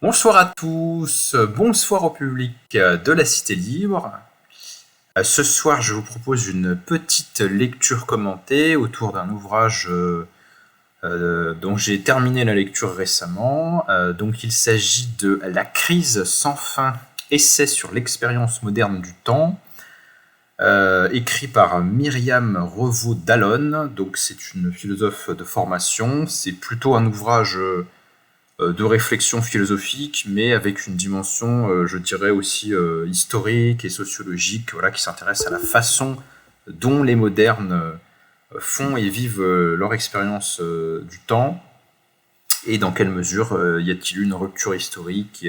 Bonsoir à tous, bonsoir au public de la Cité Libre. Ce soir, je vous propose une petite lecture commentée autour d'un ouvrage dont j'ai terminé la lecture récemment. Donc, il s'agit de La crise sans fin, essai sur l'expérience moderne du temps, écrit par Myriam Revaud-Dallon. Donc, c'est une philosophe de formation. C'est plutôt un ouvrage de réflexion philosophique, mais avec une dimension, je dirais aussi historique et sociologique, voilà, qui s'intéresse à la façon dont les modernes font et vivent leur expérience du temps, et dans quelle mesure y a-t-il une rupture historique,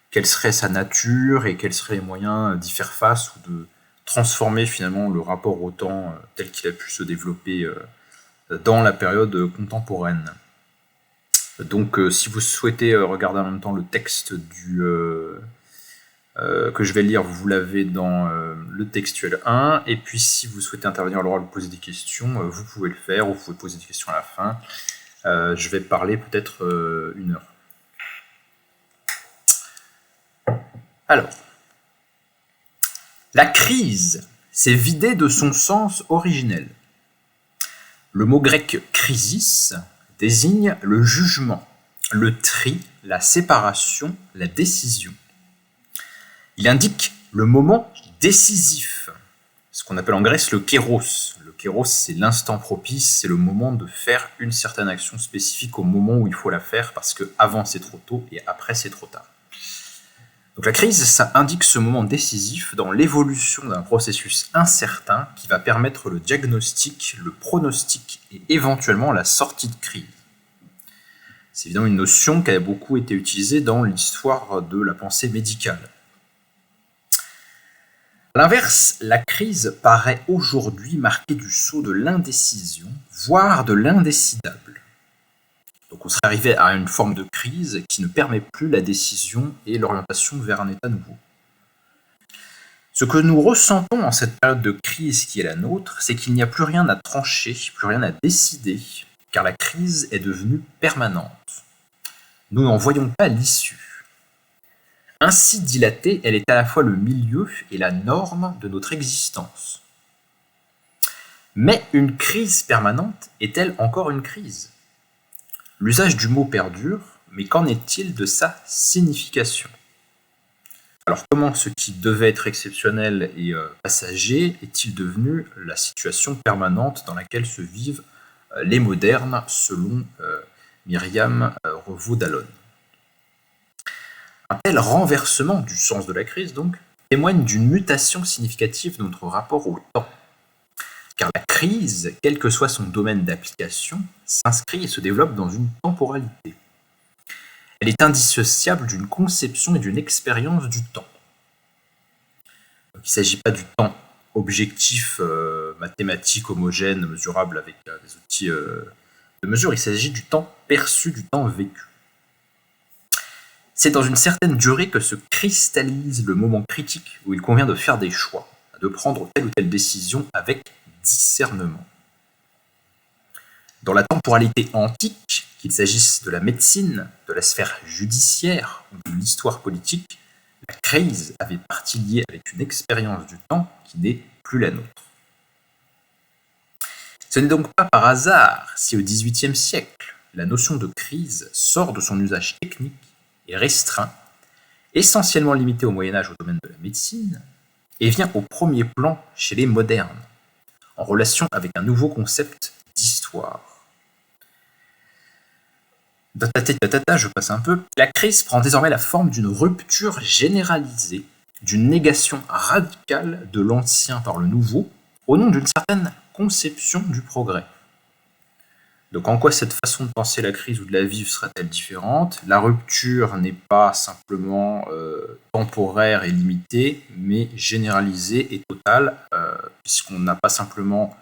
quelle serait sa nature, et quels seraient les moyens d'y faire face, ou de transformer finalement le rapport au temps tel qu'il a pu se développer dans la période contemporaine. Donc, si vous souhaitez regarder en même temps le texte que je vais lire, vous l'avez dans le textuel 1. Et puis, si vous souhaitez intervenir à l'oral ou poser des questions, vous pouvez le faire, ou vous pouvez poser des questions à la fin. Je vais parler peut-être 1 heure. Alors, la crise s'est vidée de son sens originel. Le mot grec krisis désigne le jugement, le tri, la séparation, la décision. Il indique le moment décisif, ce qu'on appelle en Grèce le kéros. Le kéros, c'est l'instant propice, c'est le moment de faire une certaine action spécifique au moment où il faut la faire, parce que avant c'est trop tôt et après c'est trop tard. Donc la crise, ça indique ce moment décisif dans l'évolution d'un processus incertain qui va permettre le diagnostic, le pronostic et éventuellement la sortie de crise. C'est évidemment une notion qui a beaucoup été utilisée dans l'histoire de la pensée médicale. À l'inverse, la crise paraît aujourd'hui marquée du sceau de l'indécision, voire de l'indécidable. Donc on serait arrivé à une forme de crise qui ne permet plus la décision et l'orientation vers un état nouveau. Ce que nous ressentons en cette période de crise qui est la nôtre, c'est qu'il n'y a plus rien à trancher, plus rien à décider, car la crise est devenue permanente. Nous n'en voyons pas l'issue. Ainsi dilatée, elle est à la fois le milieu et la norme de notre existence. Mais une crise permanente est-elle encore une crise ? L'usage du mot perdure, mais qu'en est-il de sa signification ? Alors comment ce qui devait être exceptionnel et passager est-il devenu la situation permanente dans laquelle se vivent les modernes, selon Myriam Revaud-Dallon ? Un tel renversement du sens de la crise, donc, témoigne d'une mutation significative de notre rapport au temps. Car la crise, quel que soit son domaine d'application, s'inscrit et se développe dans une temporalité. Elle est indissociable d'une conception et d'une expérience du temps. Donc, il ne s'agit pas du temps objectif, mathématique, homogène, mesurable avec des outils de mesure, il s'agit du temps perçu, du temps vécu. C'est dans une certaine durée que se cristallise le moment critique où il convient de faire des choix, de prendre telle ou telle décision avec discernement. Dans la temporalité antique, qu'il s'agisse de la médecine, de la sphère judiciaire ou de l'histoire politique, la crise avait partie liée avec une expérience du temps qui n'est plus la nôtre. Ce n'est donc pas par hasard si au XVIIIe siècle, la notion de crise sort de son usage technique et restreint, essentiellement limité au Moyen-Âge au domaine de la médecine, et vient au premier plan chez les modernes, en relation avec un nouveau concept d'histoire. Je passe un peu. La crise prend désormais la forme d'une rupture généralisée, d'une négation radicale de l'ancien par le nouveau, au nom d'une certaine conception du progrès. Donc en quoi cette façon de penser la crise ou de la vivre sera-t-elle différente ? La rupture n'est pas simplement temporaire et limitée, mais généralisée et totale, puisqu'on n'a pas simplement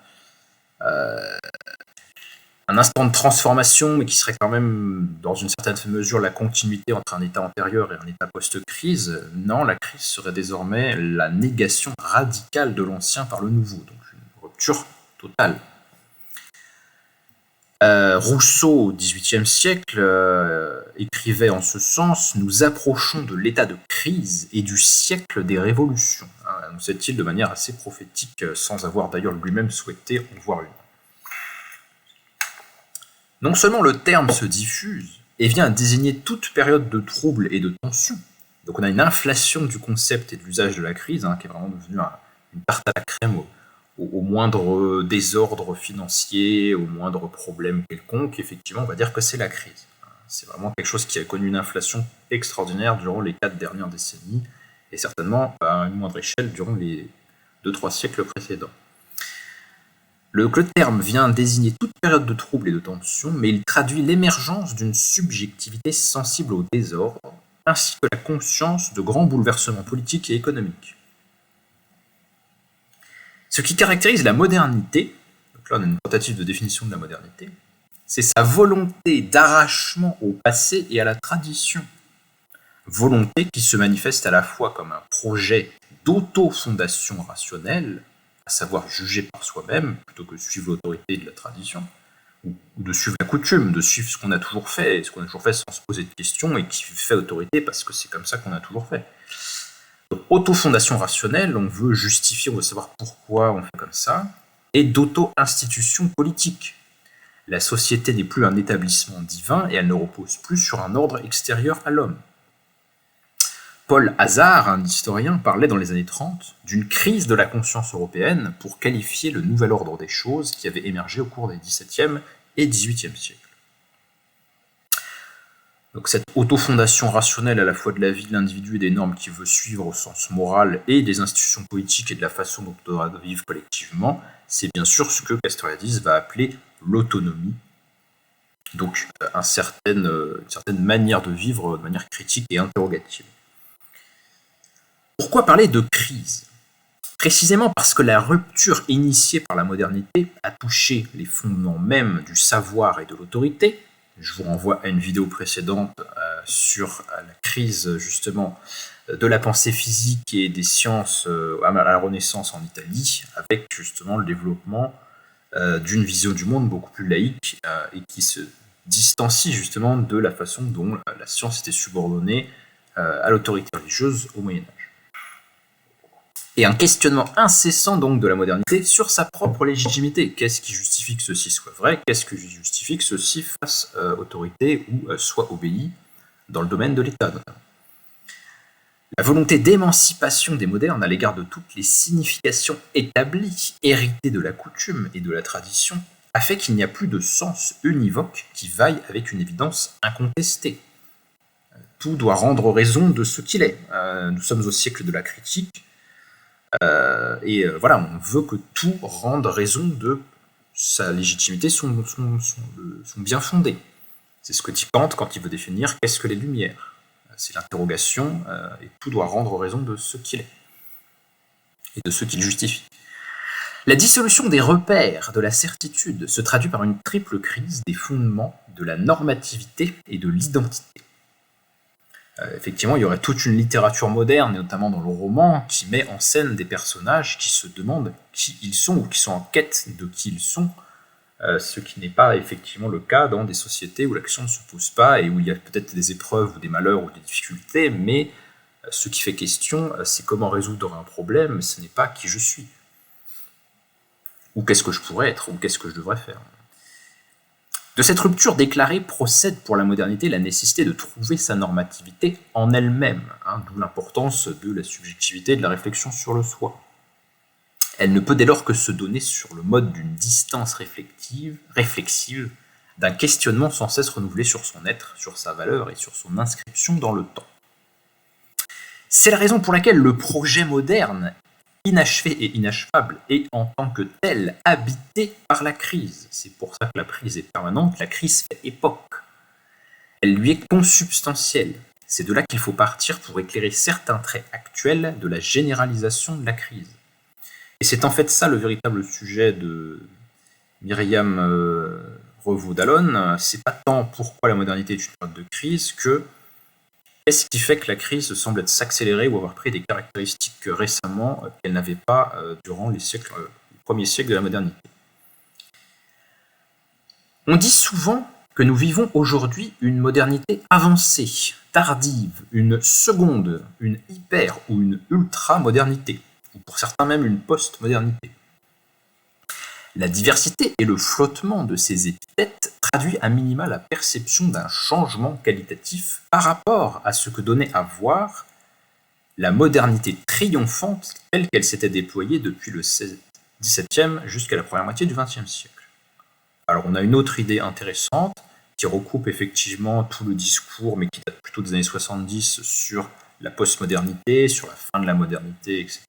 un instant de transformation, mais qui serait quand même, dans une certaine mesure, la continuité entre un état antérieur et un état post-crise. Non, la crise serait désormais la négation radicale de l'ancien par le nouveau, donc une rupture totale. Rousseau, au XVIIIe siècle, écrivait en ce sens « Nous approchons de l'état de crise et du siècle des révolutions », annonçait-il de manière assez prophétique, sans avoir d'ailleurs lui-même souhaité en voir une. Non seulement le terme se diffuse et vient à désigner toute période de trouble et de tension, donc on a une inflation du concept et de l'usage de la crise, qui est vraiment devenue une tarte à la crème au moindre désordre financier, au moindre problème quelconque, effectivement, on va dire que c'est la crise. C'est vraiment quelque chose qui a connu une inflation extraordinaire durant les 4 dernières décennies, et certainement à une moindre échelle durant les 2-3 siècles précédents. Le terme vient désigner toute période de trouble et de tension, mais il traduit l'émergence d'une subjectivité sensible au désordre, ainsi que la conscience de grands bouleversements politiques et économiques. Ce qui caractérise la modernité, donc là on a une tentative de définition de la modernité, c'est sa volonté d'arrachement au passé et à la tradition. Volonté qui se manifeste à la fois comme un projet d'auto-fondation rationnelle, à savoir juger par soi-même, plutôt que de suivre l'autorité de la tradition, ou de suivre la coutume, de suivre ce qu'on a toujours fait sans se poser de questions, et qui fait autorité parce que c'est comme ça qu'on a toujours fait. Auto-fondation rationnelle, on veut justifier, on veut savoir pourquoi on fait comme ça, et d'auto-institution politique. La société n'est plus un établissement divin et elle ne repose plus sur un ordre extérieur à l'homme. Paul Hazard, un historien, parlait dans les années 30 d'une crise de la conscience européenne pour qualifier le nouvel ordre des choses qui avait émergé au cours des XVIIe et XVIIIe siècles. Donc cette autofondation rationnelle à la fois de la vie de l'individu et des normes qu'il veut suivre au sens moral et des institutions politiques et de la façon dont on doit vivre collectivement, c'est bien sûr ce que Castoriadis va appeler l'autonomie. Donc une certaine manière de vivre de manière critique et interrogative. Pourquoi parler de crise ? Précisément parce que la rupture initiée par la modernité a touché les fondements mêmes du savoir et de l'autorité. Je vous renvoie à une vidéo précédente sur la crise justement de la pensée physique et des sciences à la Renaissance en Italie, avec justement le développement d'une vision du monde beaucoup plus laïque et qui se distancie justement de la façon dont la science était subordonnée à l'autorité religieuse au Moyen-Âge. Et un questionnement incessant donc de la modernité sur sa propre légitimité. Qu'est-ce qui justifie que ceci soit vrai ? Qu'est-ce qui justifie que ceci fasse autorité ou soit obéi dans le domaine de l'État notamment ? La volonté d'émancipation des modernes à l'égard de toutes les significations établies, héritées de la coutume et de la tradition, a fait qu'il n'y a plus de sens univoque qui vaille avec une évidence incontestée. Tout doit rendre raison de ce qu'il est. Nous sommes au siècle de la critique, voilà, on veut que tout rende raison de sa légitimité, son bien fondé. C'est ce que dit Kant quand il veut définir qu'est-ce que les Lumières. C'est l'interrogation, et tout doit rendre raison de ce qu'il est, et de ce qu'il justifie. La dissolution des repères, de la certitude, se traduit par une triple crise des fondements, de la normativité et de l'identité. Effectivement, il y aurait toute une littérature moderne, et notamment dans le roman, qui met en scène des personnages qui se demandent qui ils sont, ou qui sont en quête de qui ils sont, ce qui n'est pas effectivement le cas dans des sociétés où la question ne se pose pas, et où il y a peut-être des épreuves, ou des malheurs, ou des difficultés, mais ce qui fait question, c'est comment résoudre un problème, ce n'est pas qui je suis. Ou qu'est-ce que je pourrais être, ou qu'est-ce que je devrais faire. De cette rupture déclarée procède pour la modernité la nécessité de trouver sa normativité en elle-même, d'où l'importance de la subjectivité et de la réflexion sur le soi. Elle ne peut dès lors que se donner sur le mode d'une distance réflexive, d'un questionnement sans cesse renouvelé sur son être, sur sa valeur et sur son inscription dans le temps. C'est la raison pour laquelle le projet moderne, inachevé et inachevable, est en tant que tel habité par la crise. C'est pour ça que la crise est permanente, la crise fait époque. Elle lui est consubstantielle. C'est de là qu'il faut partir pour éclairer certains traits actuels de la généralisation de la crise. Et c'est en fait ça le véritable sujet de Myriam Revaud-Dallon. C'est pas tant pourquoi la modernité est une période de crise que qu'est-ce qui fait que la crise semble s'accélérer ou avoir pris des caractéristiques récemment qu'elle n'avait pas durant les premiers siècles de la modernité. On dit souvent que nous vivons aujourd'hui une modernité avancée, tardive, une seconde, une hyper ou une ultra-modernité, ou pour certains même une post-modernité. La diversité et le flottement de ces épithètes traduit à minima la perception d'un changement qualitatif par rapport à ce que donnait à voir la modernité triomphante telle qu'elle s'était déployée depuis le XVIIe jusqu'à la première moitié du XXe siècle. Alors on a une autre idée intéressante qui recoupe effectivement tout le discours, mais qui date plutôt des années 70 sur la postmodernité, sur la fin de la modernité, etc.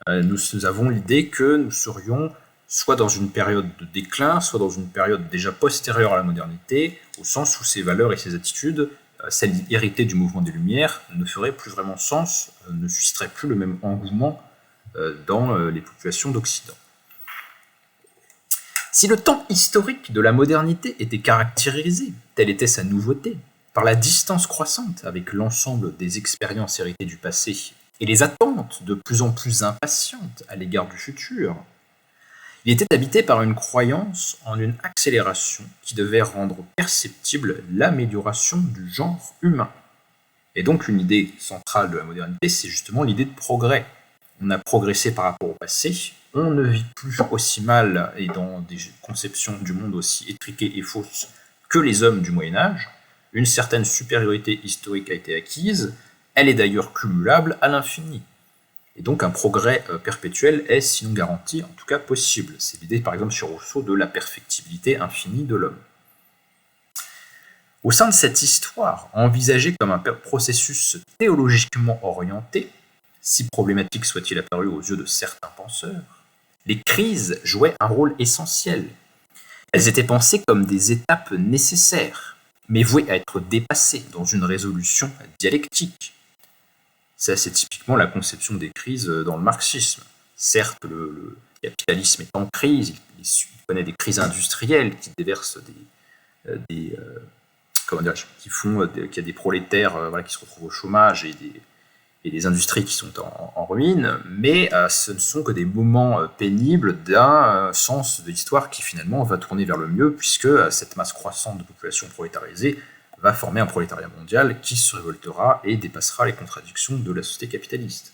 Nous avons l'idée que nous serions soit dans une période de déclin, soit dans une période déjà postérieure à la modernité, au sens où ces valeurs et ces attitudes, celles héritées du mouvement des Lumières, ne feraient plus vraiment sens, ne susciteraient plus le même engouement dans les populations d'Occident. Si le temps historique de la modernité était caractérisé, telle était sa nouveauté, par la distance croissante avec l'ensemble des expériences héritées du passé et les attentes de plus en plus impatientes à l'égard du futur, il était habité par une croyance en une accélération qui devait rendre perceptible l'amélioration du genre humain. Et donc une idée centrale de la modernité, c'est justement l'idée de progrès. On a progressé par rapport au passé, on ne vit plus aussi mal et dans des conceptions du monde aussi étriquées et fausses que les hommes du Moyen-Âge. Une certaine supériorité historique a été acquise, elle est d'ailleurs cumulable à l'infini. Et donc un progrès perpétuel est sinon garanti, en tout cas possible. C'est l'idée par exemple chez Rousseau de la perfectibilité infinie de l'homme. Au sein de cette histoire, envisagée comme un processus théologiquement orienté, si problématique soit-il apparu aux yeux de certains penseurs, les crises jouaient un rôle essentiel. Elles étaient pensées comme des étapes nécessaires, mais vouées à être dépassées dans une résolution dialectique. Ça, c'est typiquement la conception des crises dans le marxisme. Certes, le capitalisme est en crise, il connaît des crises industrielles qui déversent qu'il y a des prolétaires qui se retrouvent au chômage et des industries qui sont en ruine, mais ce ne sont que des moments pénibles d'un sens de l'histoire qui finalement va tourner vers le mieux, puisque cette masse croissante de population prolétarisée va former un prolétariat mondial qui se révoltera et dépassera les contradictions de la société capitaliste.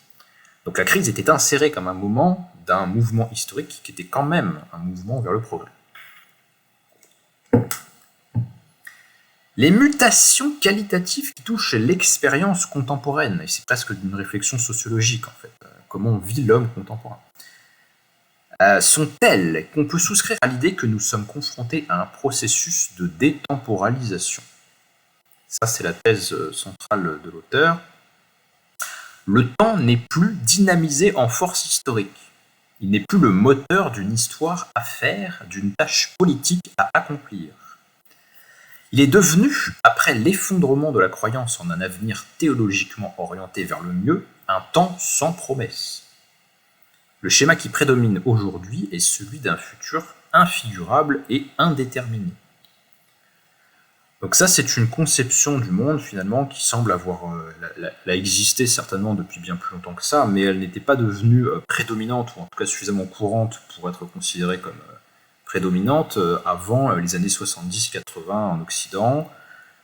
Donc la crise était insérée comme un moment d'un mouvement historique qui était quand même un mouvement vers le progrès. Les mutations qualitatives qui touchent l'expérience contemporaine, et c'est presque d'une réflexion sociologique en fait, comment on vit l'homme contemporain, sont telles qu'on peut souscrire à l'idée que nous sommes confrontés à un processus de détemporalisation. Ça, c'est la thèse centrale de l'auteur. Le temps n'est plus dynamisé en force historique. Il n'est plus le moteur d'une histoire à faire, d'une tâche politique à accomplir. Il est devenu, après l'effondrement de la croyance en un avenir théologiquement orienté vers le mieux, un temps sans promesse. Le schéma qui prédomine aujourd'hui est celui d'un futur infigurable et indéterminé. Donc ça, c'est une conception du monde, finalement, qui semble avoir existé certainement depuis bien plus longtemps que ça, mais elle n'était pas devenue prédominante, ou en tout cas suffisamment courante pour être considérée comme prédominante avant les années 70-80 en Occident.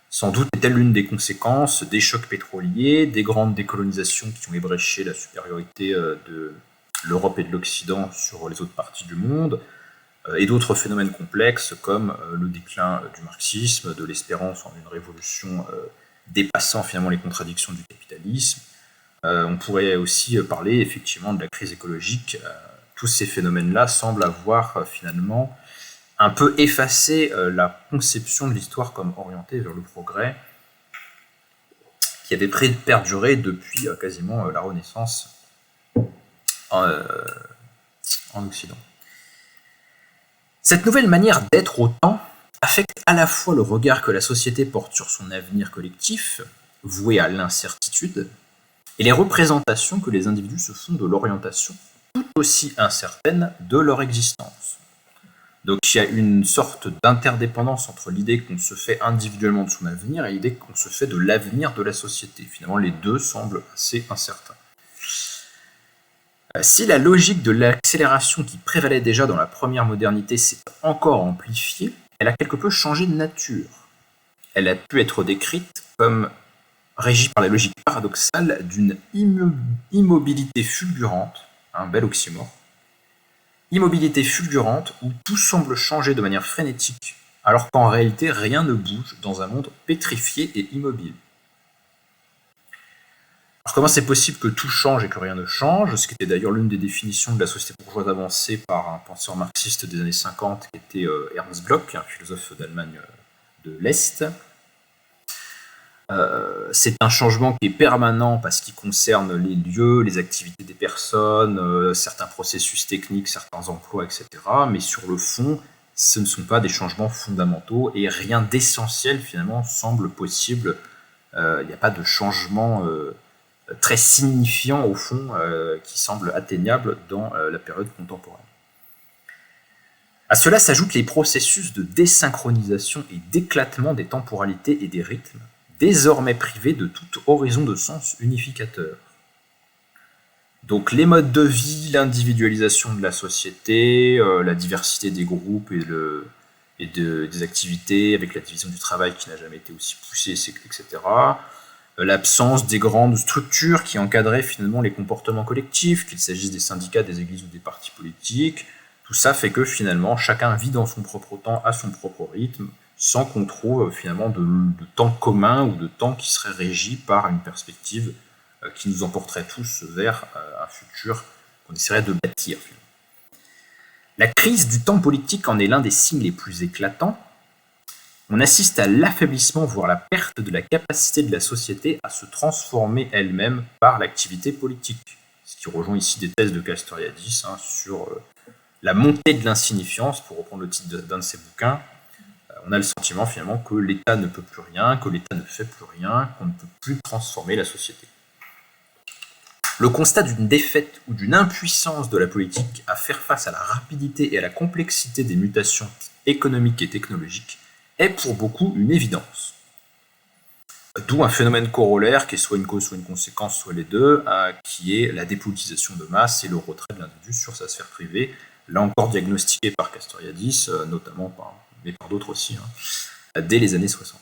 Sans doute est-elle l'une des conséquences des chocs pétroliers, des grandes décolonisations qui ont ébréché la supériorité de l'Europe et de l'Occident sur les autres parties du monde, et d'autres phénomènes complexes comme le déclin du marxisme, de l'espérance en une révolution dépassant finalement les contradictions du capitalisme. On pourrait aussi parler effectivement de la crise écologique. Tous ces phénomènes-là semblent avoir finalement un peu effacé la conception de l'histoire comme orientée vers le progrès, qui avait perduré depuis quasiment la Renaissance en Occident. Cette nouvelle manière d'être au temps affecte à la fois le regard que la société porte sur son avenir collectif, voué à l'incertitude, et les représentations que les individus se font de l'orientation, tout aussi incertaine, de leur existence. Donc il y a une sorte d'interdépendance entre l'idée qu'on se fait individuellement de son avenir et l'idée qu'on se fait de l'avenir de la société. Finalement, les deux semblent assez incertains. Si la logique de l'accélération qui prévalait déjà dans la première modernité s'est encore amplifiée, elle a quelque peu changé de nature. Elle a pu être décrite comme régie par la logique paradoxale d'une immobilité fulgurante, un bel oxymore, immobilité fulgurante où tout semble changer de manière frénétique, alors qu'en réalité rien ne bouge dans un monde pétrifié et immobile. Alors comment c'est possible que tout change et que rien ne change, ce qui était d'ailleurs l'une des définitions de la société bourgeoise avancée par un penseur marxiste des années 50 qui était Ernst Bloch, un philosophe d'Allemagne de l'Est. C'est un changement qui est permanent parce qu'il concerne les lieux, les activités des personnes, certains processus techniques, certains emplois, etc. Mais sur le fond, ce ne sont pas des changements fondamentaux et rien d'essentiel finalement semble possible. Il n'y a pas de changement très signifiant au fond qui semble atteignable dans la période contemporaine. À cela s'ajoutent les processus de désynchronisation et d'éclatement des temporalités et des rythmes, désormais privés de tout horizon de sens unificateur. Donc les modes de vie, l'individualisation de la société, la diversité des groupes et des activités avec la division du travail qui n'a jamais été aussi poussée, etc. L'absence des grandes structures qui encadraient finalement les comportements collectifs, qu'il s'agisse des syndicats, des églises ou des partis politiques. Tout ça fait que finalement chacun vit dans son propre temps, à son propre rythme, sans qu'on trouve finalement de temps commun ou de temps qui serait régi par une perspective qui nous emporterait tous vers un futur qu'on essaierait de bâtir. La crise du temps politique en est l'un des signes les plus éclatants. On assiste à l'affaiblissement, voire la perte de la capacité de la société à se transformer elle-même par l'activité politique. Ce qui rejoint ici des thèses de Castoriadis sur la montée de l'insignifiance, pour reprendre le titre d'un de ses bouquins. On a le sentiment finalement que l'État ne peut plus rien, que l'État ne fait plus rien, qu'on ne peut plus transformer la société. Le constat d'une défaite ou d'une impuissance de la politique à faire face à la rapidité et à la complexité des mutations économiques et technologiques est pour beaucoup une évidence. D'où un phénomène corollaire qui est soit une cause, soit une conséquence, soit les deux, qui est la dépolitisation de masse et le retrait de l'individu sur sa sphère privée, là encore diagnostiqué par Castoriadis, notamment mais par d'autres aussi, dès les années 60.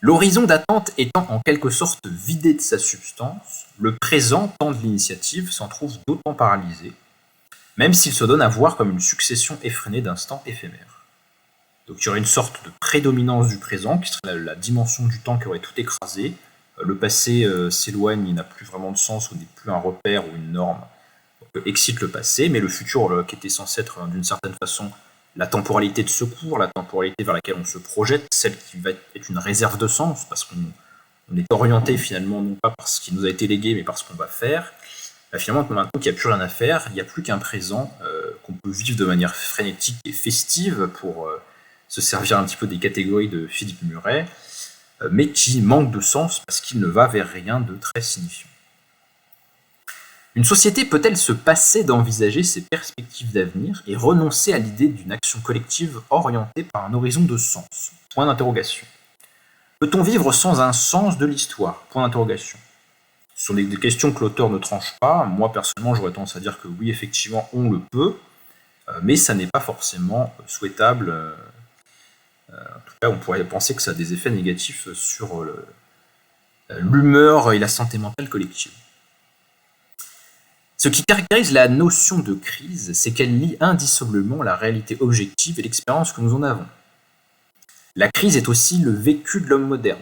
L'horizon d'attente étant en quelque sorte vidé de sa substance, le présent temps de l'initiative s'en trouve d'autant paralysé, même s'il se donne à voir comme une succession effrénée d'instants éphémères. Donc il y aurait une sorte de prédominance du présent, qui serait la dimension du temps qui aurait tout écrasé. Le passé s'éloigne, il n'a plus vraiment de sens, ou n'est plus un repère ou une norme. Donc, excite le passé, mais le futur, qui était censé être d'une certaine façon la temporalité de secours, la temporalité vers laquelle on se projette, celle qui va être une réserve de sens, parce qu'on est orienté finalement non pas par ce qui nous a été légué, mais par ce qu'on va faire. Finalement, maintenant qu'il n'y a plus rien à faire, il n'y a plus qu'un présent qu'on peut vivre de manière frénétique et festive pour se servir un petit peu des catégories de Philippe Muret, mais qui manque de sens parce qu'il ne va vers rien de très signifiant. Une société peut-elle se passer d'envisager ses perspectives d'avenir et renoncer à l'idée d'une action collective orientée par un horizon de sens ? Point d'interrogation. Peut-on vivre sans un sens de l'histoire ? Point d'interrogation. Ce sont des questions que l'auteur ne tranche pas. Moi, personnellement, j'aurais tendance à dire que oui, effectivement, on le peut, mais ça n'est pas forcément souhaitable. En tout cas, on pourrait penser que ça a des effets négatifs sur l'humeur et la santé mentale collective. Ce qui caractérise la notion de crise, c'est qu'elle lie indissolublement la réalité objective et l'expérience que nous en avons. La crise est aussi le vécu de l'homme moderne.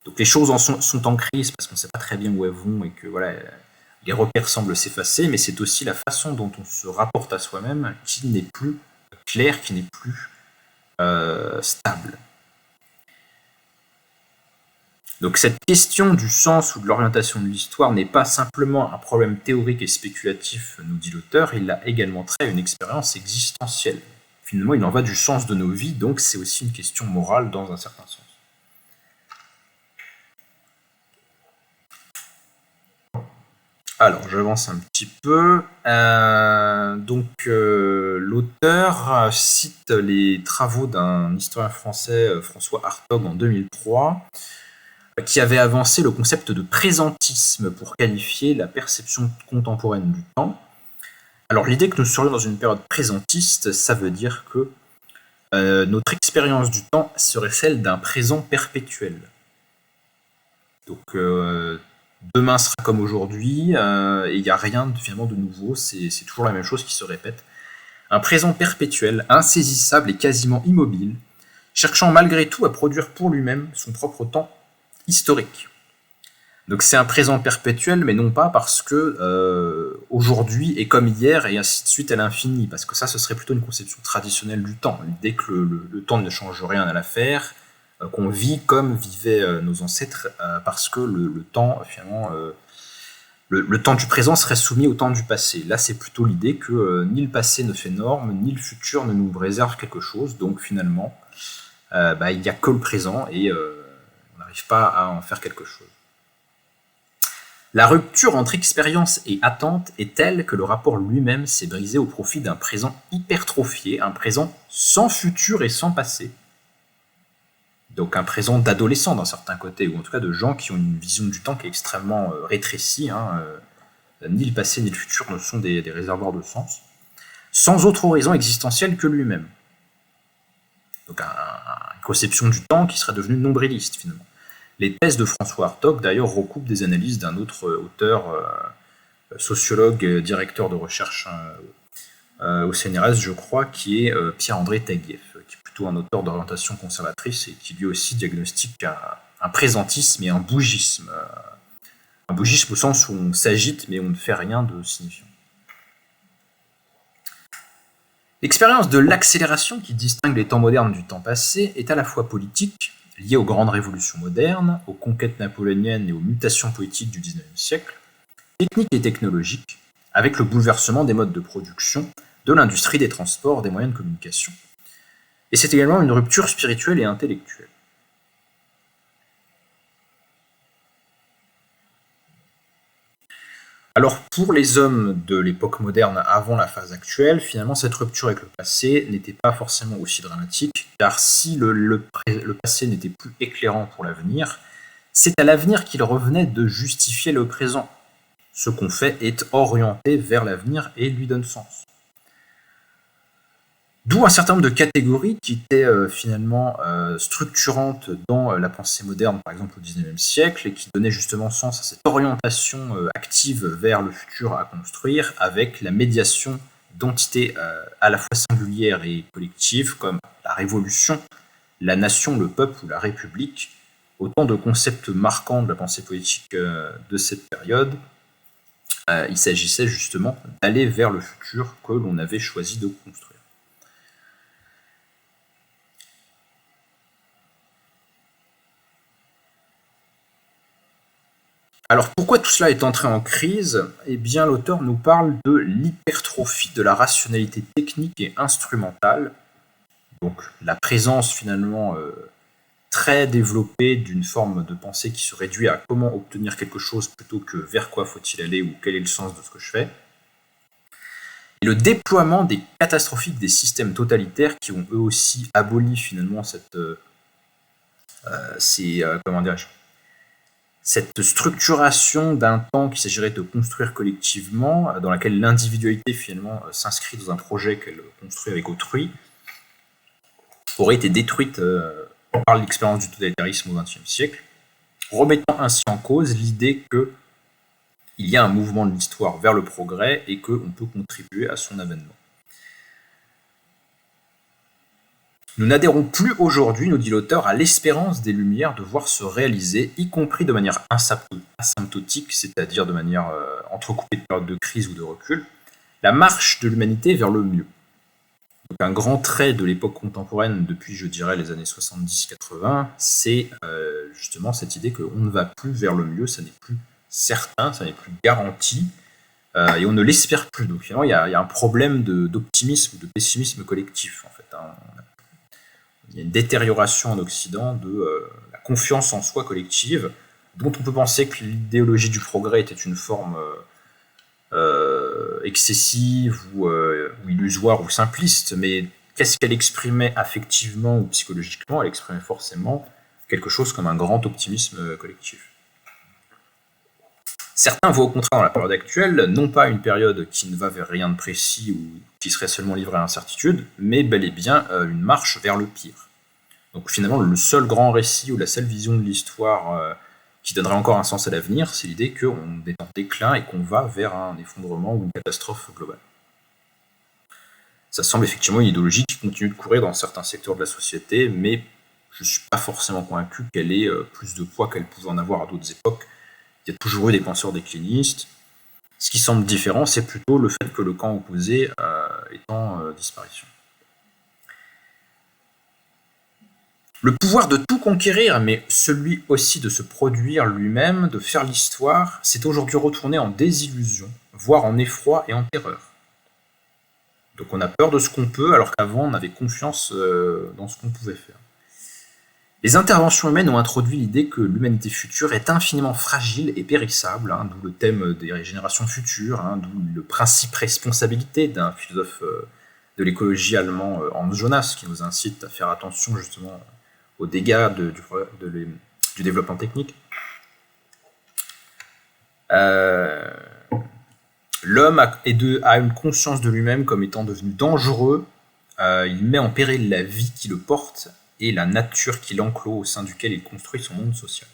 Donc les choses sont en crise parce qu'on ne sait pas très bien où elles vont et que voilà, les repères semblent s'effacer, mais c'est aussi la façon dont on se rapporte à soi-même qui n'est plus claire, qui n'est plus stable. Donc cette question du sens ou de l'orientation de l'histoire n'est pas simplement un problème théorique et spéculatif, nous dit l'auteur, il a également trait à une expérience existentielle. Finalement, il en va du sens de nos vies, donc c'est aussi une question morale dans un certain sens. Alors, j'avance un petit peu. L'auteur cite les travaux d'un historien français, François Hartog, en 2003, qui avait avancé le concept de présentisme pour qualifier la perception contemporaine du temps. Alors l'idée que nous serions dans une période présentiste, ça veut dire que notre expérience du temps serait celle d'un présent perpétuel. Donc, demain sera comme aujourd'hui, et il n'y a rien finalement de nouveau, c'est toujours la même chose qui se répète. Un présent perpétuel, insaisissable et quasiment immobile, cherchant malgré tout à produire pour lui-même son propre temps historique. Donc c'est un présent perpétuel, mais non pas parce que aujourd'hui est comme hier et ainsi de suite à l'infini, parce que ça, ce serait plutôt une conception traditionnelle du temps. L'idée que le temps ne change rien à l'affaire, qu'on vit comme vivaient nos ancêtres, parce que le temps, finalement, le temps du présent serait soumis au temps du passé. Là, c'est plutôt l'idée que ni le passé ne fait norme, ni le futur ne nous réserve quelque chose, donc finalement, il n'y a que le présent et on n'arrive pas à en faire quelque chose. La rupture entre expérience et attente est telle que le rapport lui-même s'est brisé au profit d'un présent hypertrophié, un présent sans futur et sans passé. Donc un présent d'adolescents d'un certain côté, ou en tout cas de gens qui ont une vision du temps qui est extrêmement rétrécie. Ni le passé ni le futur ne sont des réservoirs de sens, sans autre horizon existentiel que lui-même. Donc une conception du temps qui serait devenue nombriliste finalement. Les thèses de François Hartog, d'ailleurs, recoupent des analyses d'un autre auteur, sociologue, directeur de recherche au CNRS, je crois, qui est Pierre-André Taguieff, qui est plutôt un auteur d'orientation conservatrice et qui lui aussi diagnostique un présentisme et un bougisme. Un bougisme au sens où on s'agite mais on ne fait rien de signifiant. L'expérience de l'accélération qui distingue les temps modernes du temps passé est à la fois politique, liée aux grandes révolutions modernes, aux conquêtes napoléoniennes et aux mutations politiques du XIXe siècle, technique et technologique, avec le bouleversement des modes de production, de l'industrie, des transports, des moyens de communication. Et c'est également une rupture spirituelle et intellectuelle. Alors pour les hommes de l'époque moderne avant la phase actuelle, finalement cette rupture avec le passé n'était pas forcément aussi dramatique, car si le passé n'était plus éclairant pour l'avenir, c'est à l'avenir qu'il revenait de justifier le présent. Ce qu'on fait est orienté vers l'avenir et lui donne sens. D'où un certain nombre de catégories qui étaient finalement structurantes dans la pensée moderne, par exemple au XIXe siècle, et qui donnaient justement sens à cette orientation active vers le futur à construire, avec la médiation d'entités à la fois singulières et collectives, comme la révolution, la nation, le peuple ou la république, autant de concepts marquants de la pensée politique de cette période. Il s'agissait justement d'aller vers le futur que l'on avait choisi de construire. Alors pourquoi tout cela est entré en crise? Eh bien l'auteur nous parle de l'hypertrophie de la rationalité technique et instrumentale, donc la présence finalement très développée d'une forme de pensée qui se réduit à comment obtenir quelque chose plutôt que vers quoi faut-il aller ou quel est le sens de ce que je fais. Et le déploiement des catastrophiques des systèmes totalitaires qui ont eux aussi aboli finalement cette structuration d'un temps qu'il s'agirait de construire collectivement, dans laquelle l'individualité finalement s'inscrit dans un projet qu'elle construit avec autrui, aurait été détruite par l'expérience du totalitarisme au XXe siècle, remettant ainsi en cause l'idée qu'il y a un mouvement de l'histoire vers le progrès et qu'on peut contribuer à son avènement. Nous n'adhérons plus aujourd'hui, nous dit l'auteur, à l'espérance des Lumières de voir se réaliser, y compris de manière asymptotique, c'est-à-dire de manière entrecoupée de périodes de crise ou de recul, la marche de l'humanité vers le mieux. Donc un grand trait de l'époque contemporaine depuis, je dirais, les années 70-80, c'est justement cette idée qu'on ne va plus vers le mieux, ça n'est plus certain, ça n'est plus garanti, et on ne l'espère plus. Donc finalement, il y a un problème d'optimisme ou de pessimisme collectif, en fait. Il y a une détérioration en Occident de la confiance en soi collective, dont on peut penser que l'idéologie du progrès était une forme excessive ou illusoire ou simpliste, mais qu'est-ce qu'elle exprimait affectivement ou psychologiquement? Elle exprimait forcément quelque chose comme un grand optimisme collectif. Certains voient au contraire dans la période actuelle, non pas une période qui ne va vers rien de précis ou qui serait seulement livrée à l'incertitude, mais bel et bien une marche vers le pire. Donc finalement, le seul grand récit ou la seule vision de l'histoire qui donnerait encore un sens à l'avenir, c'est l'idée qu'on est en déclin et qu'on va vers un effondrement ou une catastrophe globale. Ça semble effectivement une idéologie qui continue de courir dans certains secteurs de la société, mais je ne suis pas forcément convaincu qu'elle ait plus de poids qu'elle pouvait en avoir à d'autres époques. Il y a toujours eu des penseurs déclinistes. Ce qui semble différent, c'est plutôt le fait que le camp opposé est en disparition. Le pouvoir de tout conquérir, mais celui aussi de se produire lui-même, de faire l'histoire, s'est aujourd'hui retourné en désillusion, voire en effroi et en terreur. Donc on a peur de ce qu'on peut, alors qu'avant on avait confiance dans ce qu'on pouvait faire. Les interventions humaines ont introduit l'idée que l'humanité future est infiniment fragile et périssable, d'où le thème des générations futures, d'où le principe responsabilité d'un philosophe de l'écologie allemand, Hans Jonas, qui nous incite à faire attention justement aux dégâts du développement technique. L'homme a une conscience de lui-même comme étant devenu dangereux, il met en péril la vie qui le porte et la nature qui l'enclôt au sein duquel il construit son monde social.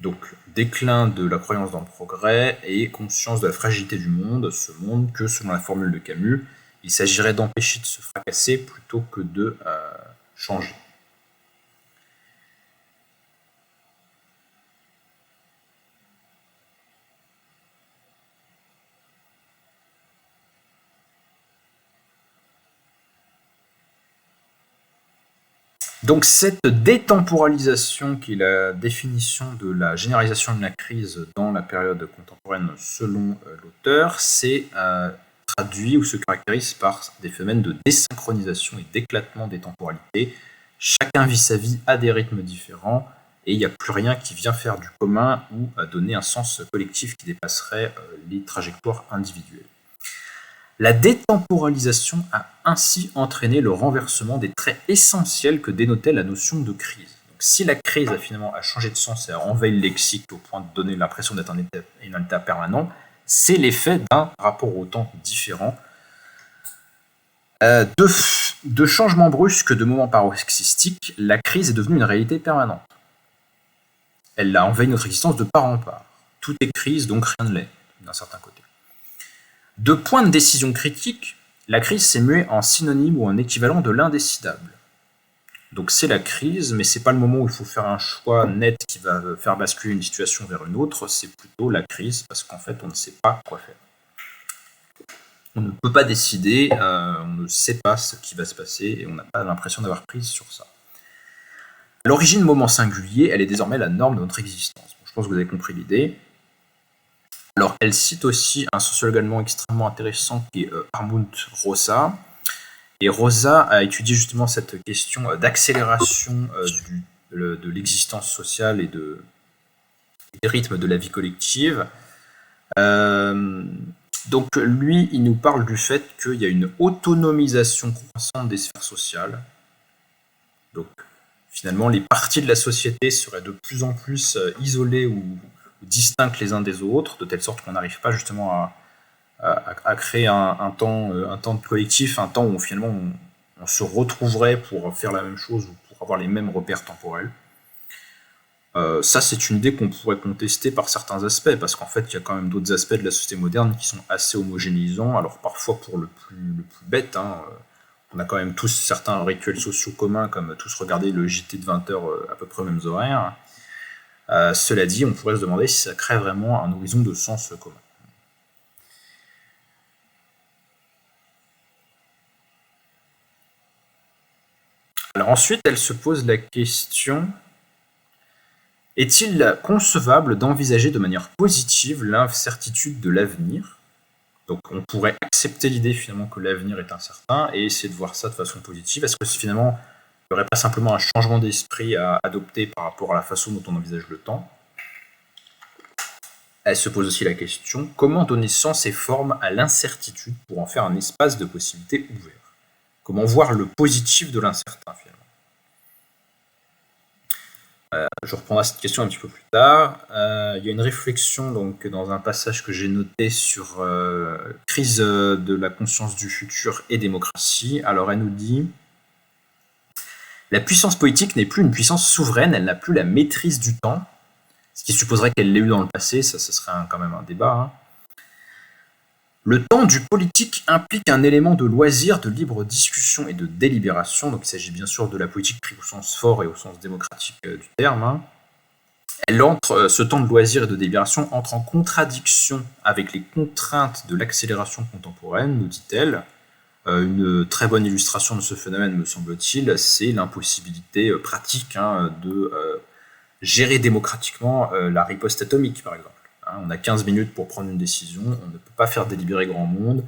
Donc, déclin de la croyance dans le progrès et conscience de la fragilité du monde, ce monde que, selon la formule de Camus, il s'agirait d'empêcher de se fracasser plutôt que de changer. Donc cette détemporalisation, qui est la définition de la généralisation de la crise dans la période contemporaine selon l'auteur, c'est traduit ou se caractérise par des phénomènes de désynchronisation et d'éclatement des temporalités. Chacun vit sa vie à des rythmes différents et il n'y a plus rien qui vient faire du commun ou donner un sens collectif qui dépasserait les trajectoires individuelles. La détemporalisation a ainsi entraîné le renversement des traits essentiels que dénotait la notion de crise. Donc, si la crise a finalement changé de sens et a envahi le lexique au point de donner l'impression d'être un état permanent, c'est l'effet d'un rapport au temps différent, de changements brusques, de moments paroxystiques. La crise est devenue une réalité permanente. Elle a envahi notre existence de part en part. Tout est crise, donc rien ne l'est, d'un certain côté. De point de décision critique, la crise s'est muée en synonyme ou en équivalent de l'indécidable. Donc c'est la crise, mais c'est pas le moment où il faut faire un choix net qui va faire basculer une situation vers une autre, c'est plutôt la crise, parce qu'en fait on ne sait pas quoi faire. On ne peut pas décider, on ne sait pas ce qui va se passer, et on n'a pas l'impression d'avoir prise sur ça. À l'origine, moment singulier, elle est désormais la norme de notre existence. Bon, je pense que vous avez compris l'idée. Alors, elle cite aussi un sociologue allemand extrêmement intéressant qui est Hartmut Rosa. Et Rosa a étudié justement cette question d'accélération de l'existence sociale et des rythmes de la vie collective. Donc, lui, il nous parle du fait qu'il y a une autonomisation croissante des sphères sociales. Donc, finalement, les parties de la société seraient de plus en plus isolées ou distinctes les uns des autres, de telle sorte qu'on n'arrive pas justement à créer un temps de collectif, un temps où finalement on se retrouverait pour faire la même chose ou pour avoir les mêmes repères temporels. Ça, c'est une idée qu'on pourrait contester par certains aspects, parce qu'en fait, il y a quand même d'autres aspects de la société moderne qui sont assez homogénéisants. Alors parfois pour le plus bête, on a quand même tous certains rituels sociaux communs, comme tous regarder le JT de 20h à peu près aux mêmes horaires. Cela dit, on pourrait se demander si ça crée vraiment un horizon de sens commun. Alors ensuite, elle se pose la question: est-il concevable d'envisager de manière positive l'incertitude de l'avenir? Donc on pourrait accepter l'idée finalement que l'avenir est incertain et essayer de voir ça de façon positive. Est-ce que finalement il n'y aurait pas simplement un changement d'esprit à adopter par rapport à la façon dont on envisage le temps? Elle se pose aussi la question: comment donner sens et forme à l'incertitude pour en faire un espace de possibilités ouvert? Comment voir le positif de l'incertain finalement? Je reprendrai cette question un petit peu plus tard. Il y a une réflexion donc, dans un passage que j'ai noté sur crise de la conscience du futur et démocratie. Alors elle nous dit: la puissance politique n'est plus une puissance souveraine, elle n'a plus la maîtrise du temps, ce qui supposerait qu'elle l'ait eu dans le passé, ça ce serait quand même un débat. Hein. Le temps du politique implique un élément de loisir, de libre discussion et de délibération, donc il s'agit bien sûr de la politique prise au sens fort et au sens démocratique du terme. Hein. Ce temps de loisir et de délibération entre en contradiction avec les contraintes de l'accélération contemporaine, nous dit-elle. Une très bonne illustration de ce phénomène, me semble-t-il, c'est l'impossibilité pratique de gérer démocratiquement la riposte atomique, par exemple. Hein, on a 15 minutes pour prendre une décision, on ne peut pas faire délibérer grand monde,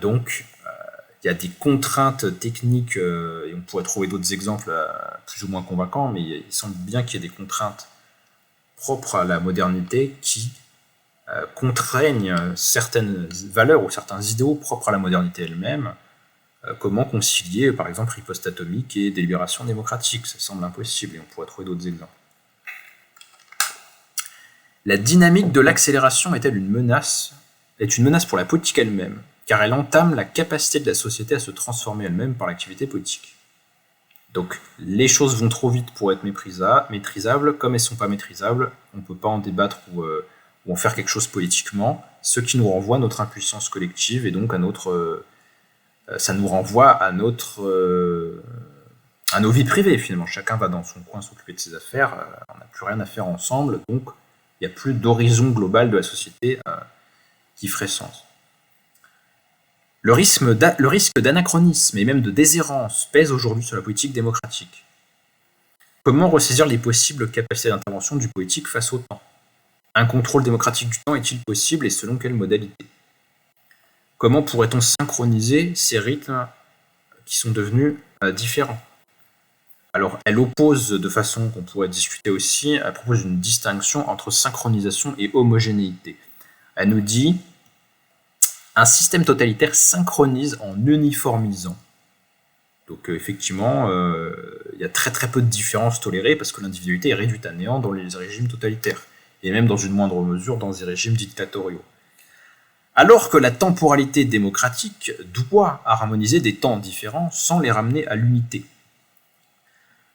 donc il y a des contraintes techniques, et on pourrait trouver d'autres exemples plus ou moins convaincants, mais il semble bien qu'il y ait des contraintes propres à la modernité qui contraignent certaines valeurs ou certains idéaux propres à la modernité elle-même. Comment concilier, par exemple, riposte atomique et délibération démocratique? Ça semble impossible et on pourrait trouver d'autres exemples. La dynamique de l'accélération est une menace pour la politique elle-même, car elle entame la capacité de la société à se transformer elle-même par l'activité politique. Donc, les choses vont trop vite pour être maîtrisables. Comme elles ne sont pas maîtrisables, on ne peut pas en débattre ou en faire quelque chose politiquement, ce qui nous renvoie à notre impuissance collective et donc ça nous renvoie à nos vies privées finalement. Chacun va dans son coin s'occuper de ses affaires, on n'a plus rien à faire ensemble, donc il n'y a plus d'horizon global de la société qui ferait sens. Le risque d'anachronisme et même de déshérence pèse aujourd'hui sur la politique démocratique. Comment ressaisir les possibles capacités d'intervention du politique face au temps? Un contrôle démocratique du temps est-il possible et selon quelle modalité? Comment pourrait-on synchroniser ces rythmes qui sont devenus différents? Alors, elle oppose de façon qu'on pourrait discuter aussi, elle propose une distinction entre synchronisation et homogénéité. Elle nous dit: un système totalitaire synchronise en uniformisant. Donc effectivement, il y a très très peu de différences tolérées parce que l'individualité est réduite à néant dans les régimes totalitaires, et même dans une moindre mesure dans des régimes dictatoriaux. Alors que la temporalité démocratique doit harmoniser des temps différents sans les ramener à l'unité.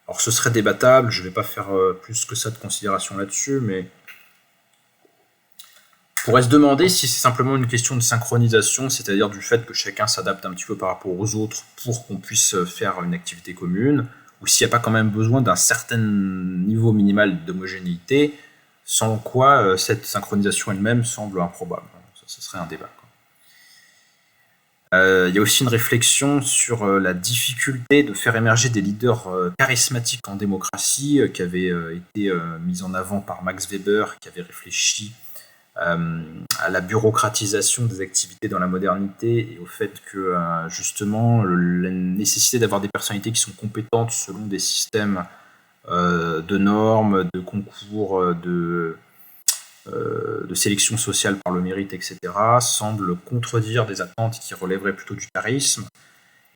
Alors ce serait débattable, je ne vais pas faire plus que ça de considération là-dessus, mais on pourrait se demander si c'est simplement une question de synchronisation, c'est-à-dire du fait que chacun s'adapte un petit peu par rapport aux autres pour qu'on puisse faire une activité commune, ou s'il n'y a pas quand même besoin d'un certain niveau minimal d'homogénéité, sans quoi cette synchronisation elle-même semble improbable. Ça serait un débat. Il y a aussi une réflexion sur la difficulté de faire émerger des leaders charismatiques en démocratie, qui avait été mise en avant par Max Weber, qui avait réfléchi à la bureaucratisation des activités dans la modernité et au fait que justement la nécessité d'avoir des personnalités qui sont compétentes selon des systèmes de normes, de concours, de sélection sociale par le mérite, etc., semble contredire des attentes qui relèveraient plutôt du charisme.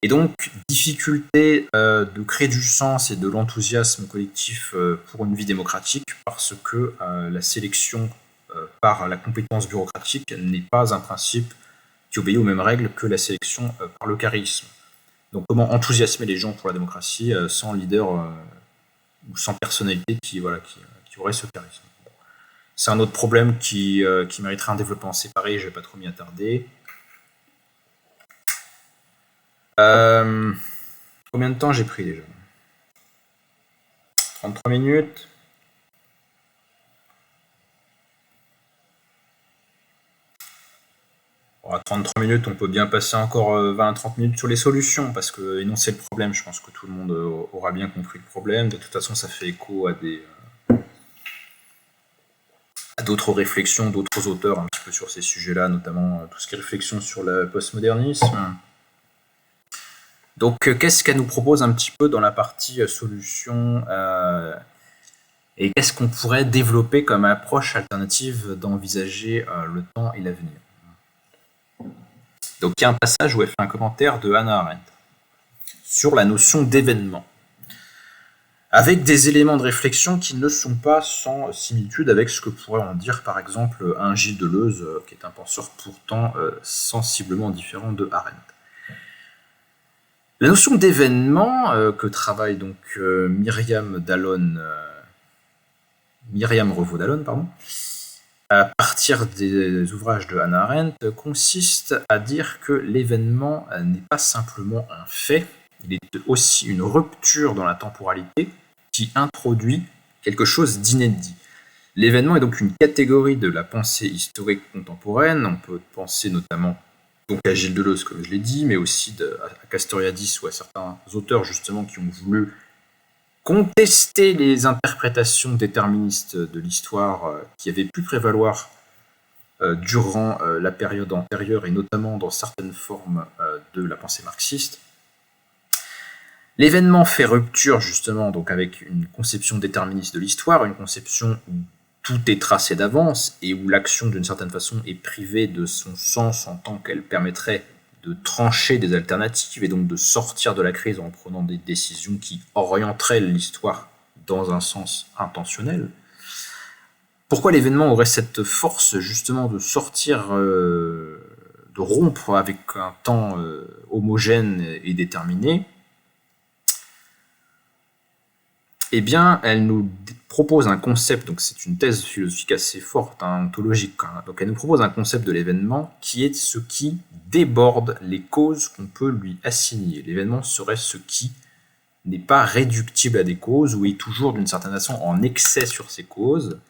Et donc, difficulté de créer du sens et de l'enthousiasme collectif pour une vie démocratique, parce que la sélection par la compétence bureaucratique n'est pas un principe qui obéit aux mêmes règles que la sélection par le charisme. Donc comment enthousiasmer les gens pour la démocratie sans leader ou sans personnalité qui aurait ce charisme? C'est un autre problème qui mériterait un développement séparé, je ne vais pas trop m'y attarder. Combien de temps j'ai pris déjà? 33 minutes. À 33 minutes, on peut bien passer encore 20 à 30 minutes sur les solutions, parce que énoncer le problème, je pense que tout le monde aura bien compris le problème. De toute façon, ça fait écho à d'autres réflexions, d'autres auteurs un petit peu sur ces sujets-là, notamment tout ce qui est réflexion sur le postmodernisme. Donc, qu'est-ce qu'elle nous propose un petit peu dans la partie solution et qu'est-ce qu'on pourrait développer comme approche alternative d'envisager le temps et l'avenir? Donc il y a un passage où elle fait un commentaire de Hannah Arendt sur la notion d'événement. avec des éléments de réflexion qui ne sont pas sans similitude avec ce que pourrait en dire par exemple un Gilles Deleuze, qui est un penseur pourtant sensiblement différent de Arendt. La notion d'événement que travaille donc Myriam Revaud-Dallon, à partir des ouvrages de Hannah Arendt, consiste à dire que l'événement n'est pas simplement un fait, il est aussi une rupture dans la temporalité qui introduit quelque chose d'inédit. L'événement est donc une catégorie de la pensée historique contemporaine. On peut penser notamment donc à Gilles Deleuze, comme je l'ai dit, mais aussi à Castoriadis ou à certains auteurs justement qui ont voulu contester les interprétations déterministes de l'histoire qui avaient pu prévaloir durant la période antérieure et notamment dans certaines formes de la pensée marxiste. L'événement fait rupture justement donc avec une conception déterministe de l'histoire, une conception où tout est tracé d'avance et où l'action d'une certaine façon est privée de son sens en tant qu'elle permettrait de trancher des alternatives et donc de sortir de la crise en prenant des décisions qui orienteraient l'histoire dans un sens intentionnel. Pourquoi l'événement aurait cette force justement de sortir, de rompre avec un temps homogène et déterminé ? Eh bien, elle nous propose un concept, donc c'est une thèse philosophique assez forte, ontologique. Donc elle nous propose un concept de l'événement qui est ce qui déborde les causes qu'on peut lui assigner. L'événement serait ce qui n'est pas réductible à des causes ou est toujours d'une certaine façon en excès sur ces causes.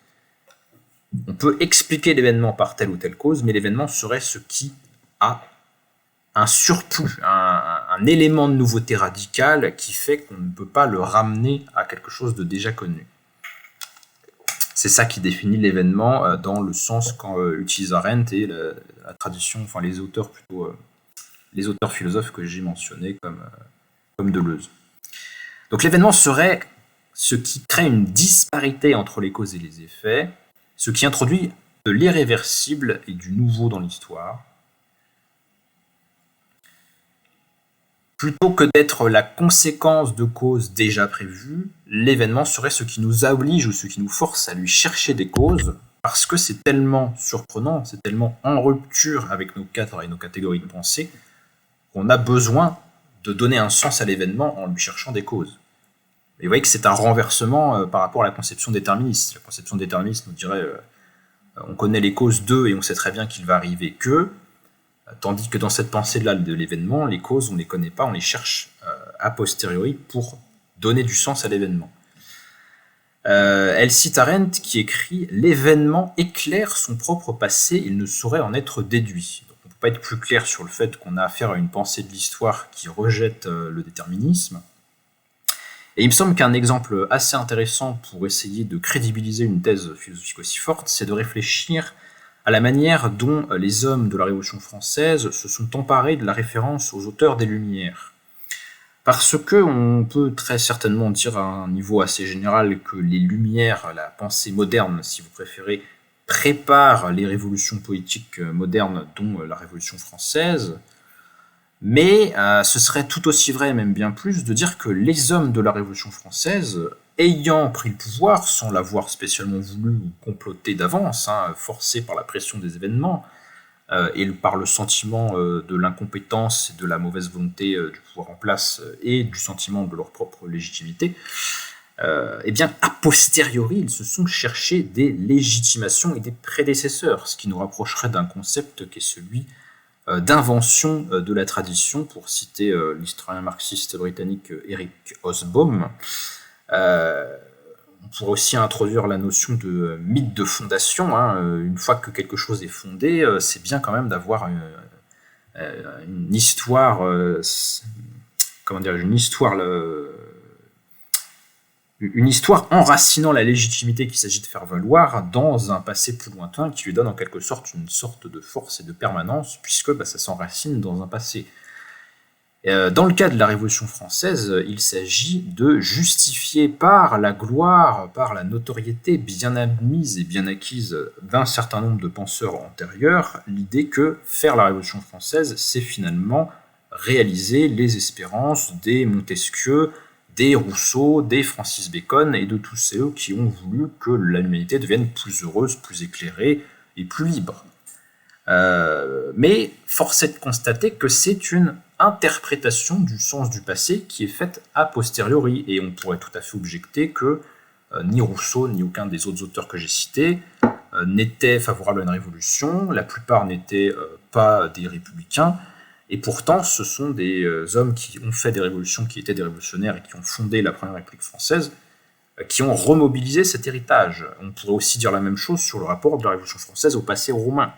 On peut expliquer l'événement par telle ou telle cause, mais l'événement serait ce qui a un surplus, un élément de nouveauté radicale qui fait qu'on ne peut pas le ramener à quelque chose de déjà connu. C'est ça qui définit l'événement dans le sens qu'utilise Arendt et la tradition, enfin les auteurs plutôt, les auteurs philosophes que j'ai mentionnés comme Deleuze. Donc l'événement serait ce qui crée une disparité entre les causes et les effets, ce qui introduit de l'irréversible et du nouveau dans l'histoire, plutôt que d'être la conséquence de causes déjà prévues, l'événement serait ce qui nous oblige ou ce qui nous force à lui chercher des causes, parce que c'est tellement surprenant, c'est tellement en rupture avec nos cadres et nos catégories de pensée, qu'on a besoin de donner un sens à l'événement en lui cherchant des causes. Et vous voyez que c'est un renversement par rapport à la conception déterministe. La conception déterministe nous dirait on connaît les causes de et on sait très bien qu'il va arriver que, tandis que dans cette pensée-là de l'événement, les causes, on ne les connaît pas, on les cherche a posteriori pour donner du sens à l'événement. Elle cite Arendt qui écrit « L'événement éclaire son propre passé, il ne saurait en être déduit ». Donc, on ne peut pas être plus clair sur le fait qu'on a affaire à une pensée de l'histoire qui rejette le déterminisme. Et il me semble qu'un exemple assez intéressant pour essayer de crédibiliser une thèse philosophique aussi forte, c'est de réfléchir à la manière dont les hommes de la Révolution française se sont emparés de la référence aux auteurs des Lumières. Parce qu'on peut très certainement dire à un niveau assez général que les Lumières, la pensée moderne, si vous préférez, préparent les révolutions politiques modernes, dont la Révolution française. Mais ce serait tout aussi vrai, même bien plus, de dire que les hommes de la Révolution française, ayant pris le pouvoir, sans l'avoir spécialement voulu ou comploté d'avance, forcés par la pression des événements, et par le sentiment de l'incompétence et de la mauvaise volonté du pouvoir en place, et du sentiment de leur propre légitimité, eh bien, a posteriori, ils se sont cherchés des légitimations et des prédécesseurs, ce qui nous rapprocherait d'un concept qui est celui d'invention de la tradition, pour citer l'historien marxiste britannique Eric Hobsbawm. On pourrait aussi introduire la notion de mythe de fondation. Une fois que quelque chose est fondé, c'est bien quand même d'avoir une histoire, une histoire enracinant la légitimité qu'il s'agit de faire valoir dans un passé plus lointain qui lui donne en quelque sorte une sorte de force et de permanence, puisque ça s'enracine dans un passé. Dans le cas de la Révolution française, il s'agit de justifier par la gloire, par la notoriété bien admise et bien acquise d'un certain nombre de penseurs antérieurs, l'idée que faire la Révolution française, c'est finalement réaliser les espérances des Montesquieu, des Rousseau, des Francis Bacon et de tous ceux qui ont voulu que l'humanité devienne plus heureuse, plus éclairée et plus libre. Mais force est de constater que c'est une interprétation du sens du passé qui est faite a posteriori, et on pourrait tout à fait objecter que ni Rousseau ni aucun des autres auteurs que j'ai cités n'étaient favorables à une révolution, la plupart n'étaient pas des républicains, et pourtant ce sont des hommes qui ont fait des révolutions, qui étaient des révolutionnaires et qui ont fondé la Première République française, qui ont remobilisé cet héritage. On pourrait aussi dire la même chose sur le rapport de la Révolution française au passé romain.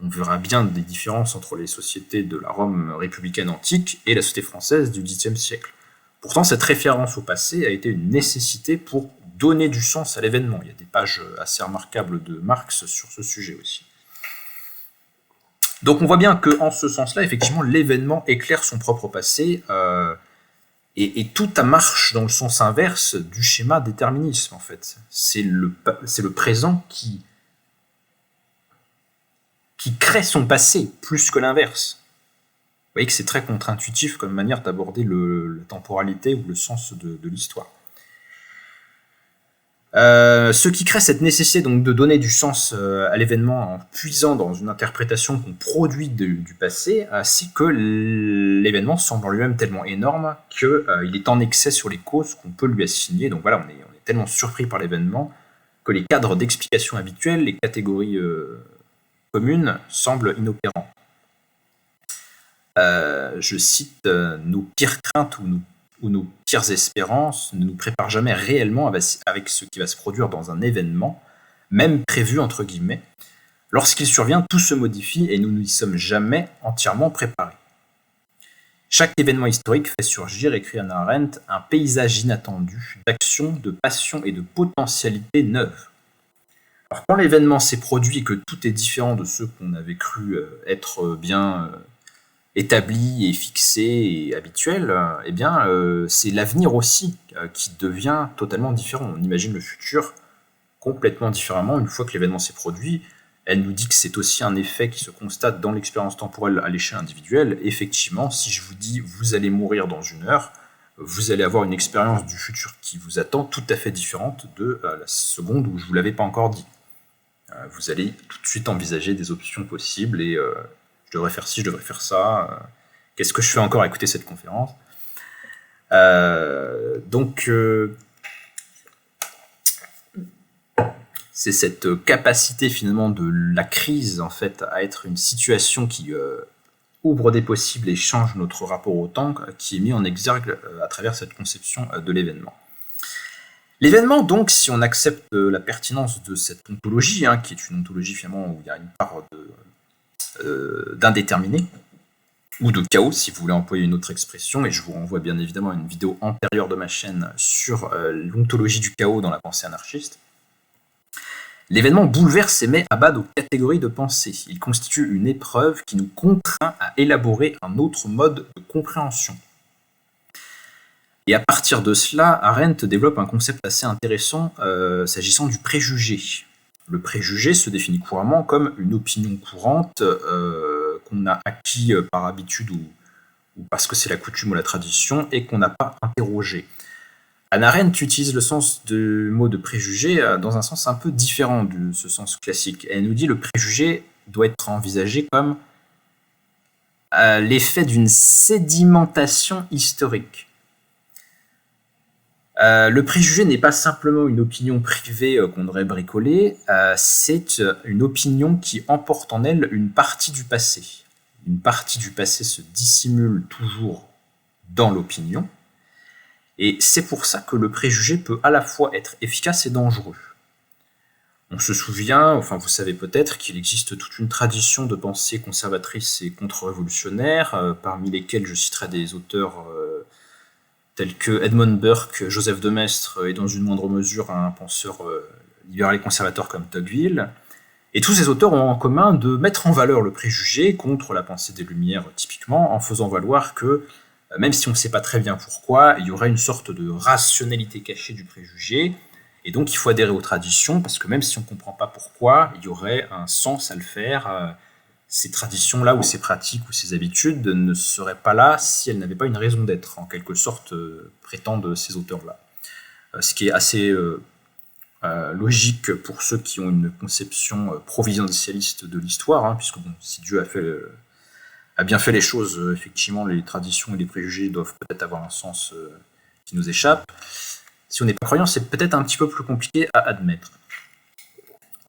On verra bien des différences entre les sociétés de la Rome républicaine antique et la société française du Xe siècle. Pourtant, cette référence au passé a été une nécessité pour donner du sens à l'événement. Il y a des pages assez remarquables de Marx sur ce sujet aussi. Donc on voit bien qu'en ce sens-là, effectivement, l'événement éclaire son propre passé, et tout marche dans le sens inverse du schéma déterminisme, en fait. C'est le présent qui crée son passé, plus que l'inverse. Vous voyez que c'est très contre-intuitif comme manière d'aborder la temporalité ou le sens de l'histoire. Ce qui crée cette nécessité donc de donner du sens à l'événement en puisant dans une interprétation qu'on produit du passé, c'est que l'événement semble en lui-même tellement énorme qu'il est en excès sur les causes qu'on peut lui assigner. Donc voilà, on est tellement surpris par l'événement que les cadres d'explication habituels, les catégories communes, semblent inopérants. Je cite, nos pires craintes ou nos pires espérances ne nous préparent jamais réellement avec ce qui va se produire dans un événement, même prévu entre guillemets. Lorsqu'il survient, tout se modifie et nous n'y sommes jamais entièrement préparés. Chaque événement historique fait surgir, écrit Hannah Arendt, un paysage inattendu d'action, de passion et de potentialité neuve. Alors quand l'événement s'est produit et que tout est différent de ce qu'on avait cru être bien établi et fixé et habituel, eh bien, c'est l'avenir aussi qui devient totalement différent. On imagine le futur complètement différemment une fois que l'événement s'est produit. Elle nous dit que c'est aussi un effet qui se constate dans l'expérience temporelle à l'échelle individuelle. Effectivement, si je vous dis « vous allez mourir dans 1 heure », vous allez avoir une expérience du futur qui vous attend tout à fait différente de la seconde où je ne vous l'avais pas encore dit. Vous allez tout de suite envisager des options possibles et je devrais faire ci, je devrais faire ça. Qu'est-ce que je fais encore à écouter cette conférence ? Donc, c'est cette capacité finalement de la crise en fait à être une situation qui ouvre des possibles et change notre rapport au temps qui est mis en exergue à travers cette conception de l'événement. L'événement, donc, si on accepte la pertinence de cette ontologie, qui est une ontologie finalement où il y a une part d'indéterminé, ou de chaos, si vous voulez employer une autre expression, et je vous renvoie bien évidemment à une vidéo antérieure de ma chaîne sur l'ontologie du chaos dans la pensée anarchiste. L'événement bouleverse et met à bas nos catégories de pensée. Il constitue une épreuve qui nous contraint à élaborer un autre mode de compréhension. Et à partir de cela, Arendt développe un concept assez intéressant s'agissant du préjugé. Le préjugé se définit couramment comme une opinion courante qu'on a acquis par habitude ou parce que c'est la coutume ou la tradition et qu'on n'a pas interrogé. Hannah Arendt utilise le sens du mot de préjugé dans un sens un peu différent de ce sens classique. Elle nous dit que le préjugé doit être envisagé comme l'effet d'une sédimentation historique. Le préjugé n'est pas simplement une opinion privée qu'on aurait bricolée, c'est une opinion qui emporte en elle une partie du passé. Une partie du passé se dissimule toujours dans l'opinion, et c'est pour ça que le préjugé peut à la fois être efficace et dangereux. On se souvient, enfin vous savez peut-être, qu'il existe toute une tradition de pensée conservatrice et contre-révolutionnaire, parmi lesquels je citerai des auteurs tels que Edmund Burke, Joseph de Maistre et dans une moindre mesure un penseur libéral et conservateur comme Tocqueville. Et tous ces auteurs ont en commun de mettre en valeur le préjugé contre la pensée des Lumières typiquement, en faisant valoir que, même si on ne sait pas très bien pourquoi, il y aurait une sorte de rationalité cachée du préjugé, et donc il faut adhérer aux traditions, parce que même si on ne comprend pas pourquoi, il y aurait un sens à le faire, ces traditions-là ou ces pratiques ou ces habitudes ne seraient pas là si elles n'avaient pas une raison d'être, en quelque sorte, prétendent ces auteurs-là. Ce qui est assez logique pour ceux qui ont une conception providentialiste de l'histoire, hein, puisque bon, si Dieu a bien fait les choses, effectivement, les traditions et les préjugés doivent peut-être avoir un sens qui nous échappe. Si on n'est pas croyant, c'est peut-être un petit peu plus compliqué à admettre.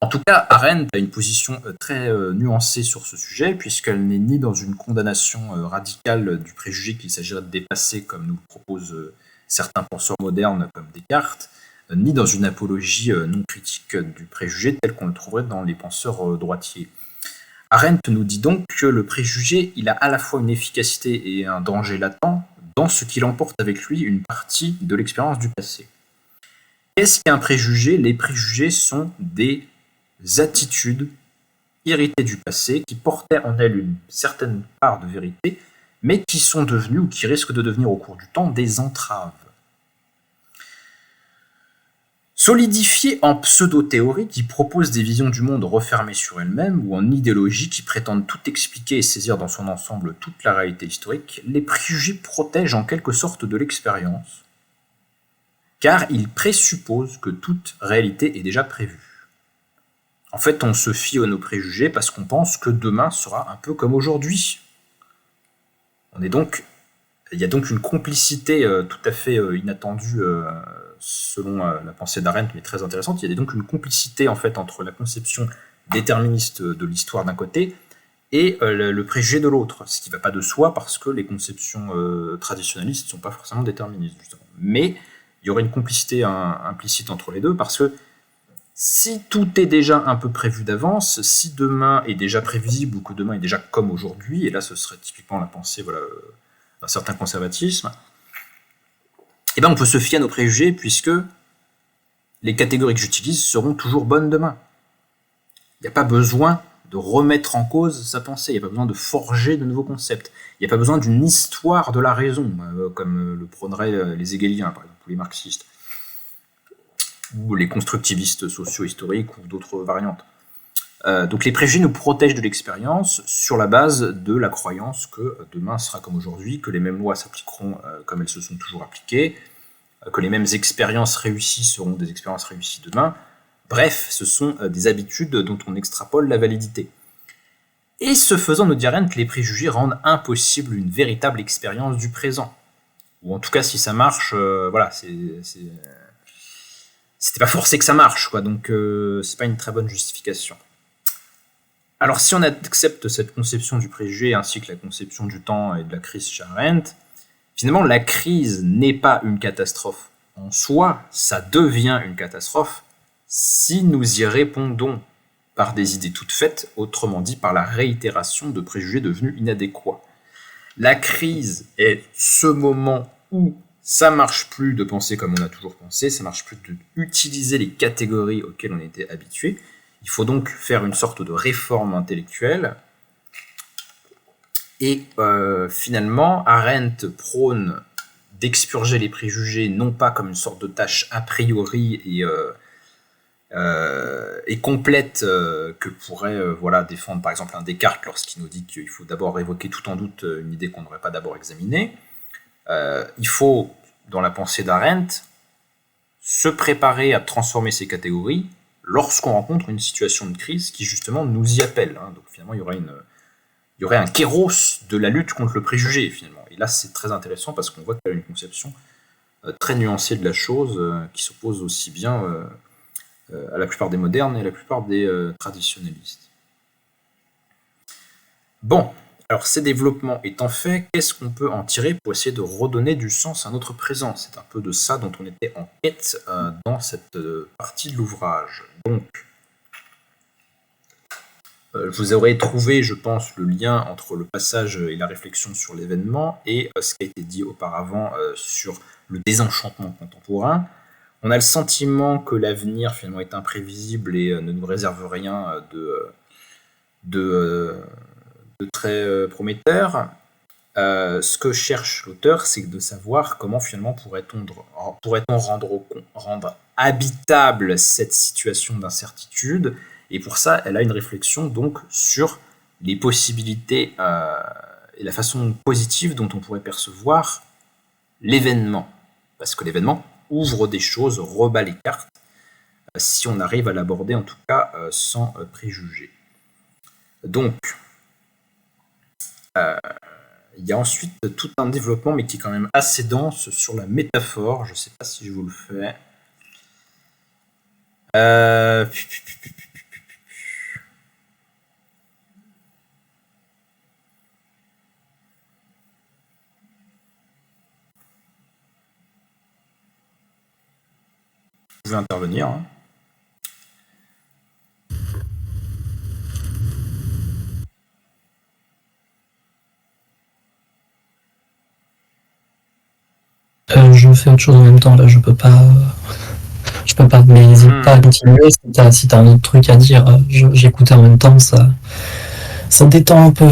En tout cas, Arendt a une position très nuancée sur ce sujet, puisqu'elle n'est ni dans une condamnation radicale du préjugé qu'il s'agirait de dépasser, comme nous le proposent certains penseurs modernes comme Descartes, ni dans une apologie non critique du préjugé tel qu'on le trouverait dans les penseurs droitiers. Arendt nous dit donc que le préjugé, il a à la fois une efficacité et un danger latent dans ce qu'il emporte avec lui une partie de l'expérience du passé. Qu'est-ce qu'un préjugé ? Les préjugés sont des attitudes héritées du passé qui portaient en elles une certaine part de vérité, mais qui sont devenues ou qui risquent de devenir au cours du temps des entraves. Solidifiées en pseudo-théories qui proposent des visions du monde refermées sur elles-mêmes ou en idéologies qui prétendent tout expliquer et saisir dans son ensemble toute la réalité historique, les préjugés protègent en quelque sorte de l'expérience, car ils présupposent que toute réalité est déjà prévue. En fait, on se fie à nos préjugés parce qu'on pense que demain sera un peu comme aujourd'hui. Il y a donc une complicité tout à fait inattendue selon la pensée d'Arendt, mais très intéressante. Il y a donc une complicité en fait entre la conception déterministe de l'histoire d'un côté et le préjugé de l'autre, ce qui ne va pas de soi parce que les conceptions traditionnalistes ne sont pas forcément déterministes, justement. Mais il y aurait une complicité implicite entre les deux parce que si tout est déjà un peu prévu d'avance, si demain est déjà prévisible ou que demain est déjà comme aujourd'hui, et là ce serait typiquement la pensée d'un certain conservatisme, eh ben on peut se fier à nos préjugés puisque les catégories que j'utilise seront toujours bonnes demain. Il n'y a pas besoin de remettre en cause sa pensée, il n'y a pas besoin de forger de nouveaux concepts, il n'y a pas besoin d'une histoire de la raison, comme le prôneraient les hegéliens par exemple, ou les marxistes, ou les constructivistes socio-historiques ou d'autres variantes. Donc les préjugés nous protègent de l'expérience sur la base de la croyance que demain sera comme aujourd'hui, que les mêmes lois s'appliqueront comme elles se sont toujours appliquées, que les mêmes expériences réussies seront des expériences réussies demain. Bref, ce sont des habitudes dont on extrapole la validité. Et ce faisant, nous dit Arendt, les préjugés rendent impossible une véritable expérience du présent. Ou en tout cas, si ça marche, c'était pas forcé que ça marche, quoi, donc c'est pas une très bonne justification. Alors si on accepte cette conception du préjugé ainsi que la conception du temps et de la crise chez Arendt, finalement la crise n'est pas une catastrophe en soi, ça devient une catastrophe si nous y répondons par des idées toutes faites, autrement dit par la réitération de préjugés devenus inadéquats. La crise est ce moment où ça marche plus de penser comme on a toujours pensé, ça marche plus d'utiliser les catégories auxquelles on était habitué. Il faut donc faire une sorte de réforme intellectuelle. Et finalement, Arendt prône d'expurger les préjugés non pas comme une sorte de tâche a priori et complète que pourrait défendre par exemple un Descartes lorsqu'il nous dit qu'il faut d'abord évoquer tout en doute une idée qu'on n'aurait pas d'abord examinée. Il faut, dans la pensée d'Arendt, se préparer à transformer ces catégories lorsqu'on rencontre une situation de crise qui justement nous y appelle. Donc finalement, il y aurait un kéros de la lutte contre le préjugé, finalement. Et là, c'est très intéressant parce qu'on voit qu'il y a une conception très nuancée de la chose qui s'oppose aussi bien à la plupart des modernes et à la plupart des traditionnalistes. Bon. Alors, ces développements étant faits, qu'est-ce qu'on peut en tirer pour essayer de redonner du sens à notre présent ? C'est un peu de ça dont on était en quête dans cette partie de l'ouvrage. Donc, vous aurez trouvé, je pense, le lien entre le passage et la réflexion sur l'événement et ce qui a été dit auparavant sur le désenchantement contemporain. On a le sentiment que l'avenir, finalement, est imprévisible et ne nous réserve rien de très prometteur. Ce que cherche l'auteur, c'est de savoir comment finalement pourrait-on rendre habitable cette situation d'incertitude. Et pour ça, elle a une réflexion donc sur les possibilités et la façon positive dont on pourrait percevoir l'événement. Parce que l'événement ouvre des choses, rebat les cartes, si on arrive à l'aborder en tout cas sans préjugés. Donc, il y a ensuite tout un développement, mais qui est quand même assez dense, sur la métaphore. Je ne sais pas si je vous le fais. Vous pouvez intervenir. Hein. Je fais autre chose en même temps, là, je peux pas, mais n'hésite pas à continuer, si t'as un autre truc à dire, j'écoute en même temps, ça détend un peu.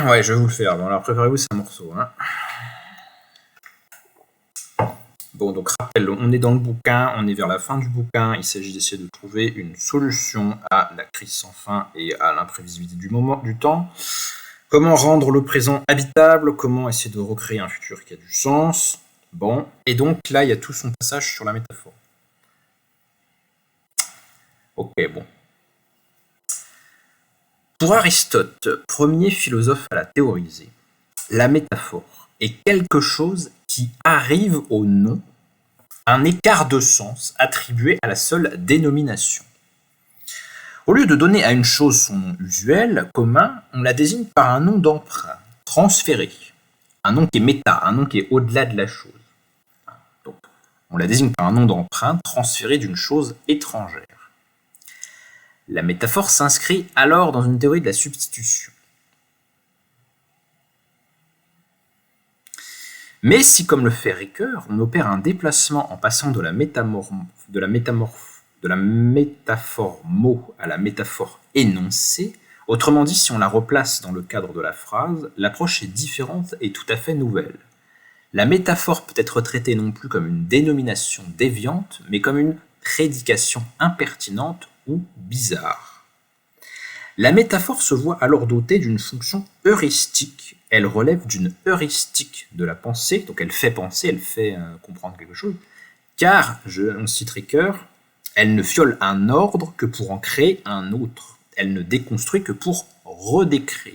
Ouais, je vais vous le faire. Bon, alors préparez-vous, c'est un morceau. Hein. Bon, donc rappel, on est dans le bouquin, on est vers la fin du bouquin. Il s'agit d'essayer de trouver une solution à la crise sans fin et à l'imprévisibilité du temps. Comment rendre le présent habitable, comment essayer de recréer un futur qui a du sens. Bon, et donc là, il y a tout son passage sur la métaphore. Ok, bon. Pour Aristote, premier philosophe à la théoriser, la métaphore est quelque chose qui arrive au nom, un écart de sens attribué à la seule dénomination. Au lieu de donner à une chose son nom usuel, commun, on la désigne par un nom d'emprunt, transféré, un nom qui est méta, un nom qui est au-delà de la chose. Donc, on la désigne par un nom d'emprunt transféré d'une chose étrangère. La métaphore s'inscrit alors dans une théorie de la substitution. Mais si, comme le fait Ricoeur, on opère un déplacement en passant de la métaphore mot à la métaphore énoncée, autrement dit, si on la replace dans le cadre de la phrase, l'approche est différente et tout à fait nouvelle. La métaphore peut être traitée non plus comme une dénomination déviante, mais comme une prédication impertinente ou bizarre. La métaphore se voit alors dotée d'une fonction heuristique. Elle relève d'une heuristique de la pensée, donc elle fait penser, elle fait comprendre quelque chose, car, on cite Ricoeur, elle ne viole un ordre que pour en créer un autre. Elle ne déconstruit que pour redécrire.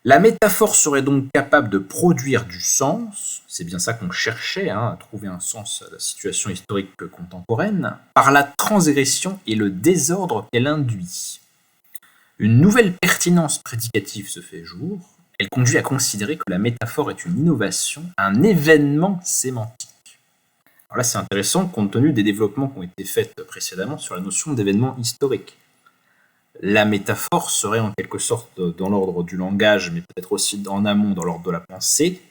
La métaphore serait donc capable de produire du sens, c'est bien ça qu'on cherchait, à trouver un sens à la situation historique contemporaine, par la transgression et le désordre qu'elle induit. Une nouvelle pertinence prédicative se fait jour, elle conduit à considérer que la métaphore est une innovation, un événement sémantique. Alors là c'est intéressant compte tenu des développements qui ont été faits précédemment sur la notion d'événement historique. La métaphore serait en quelque sorte dans l'ordre du langage, mais peut-être aussi en amont dans l'ordre de la pensée,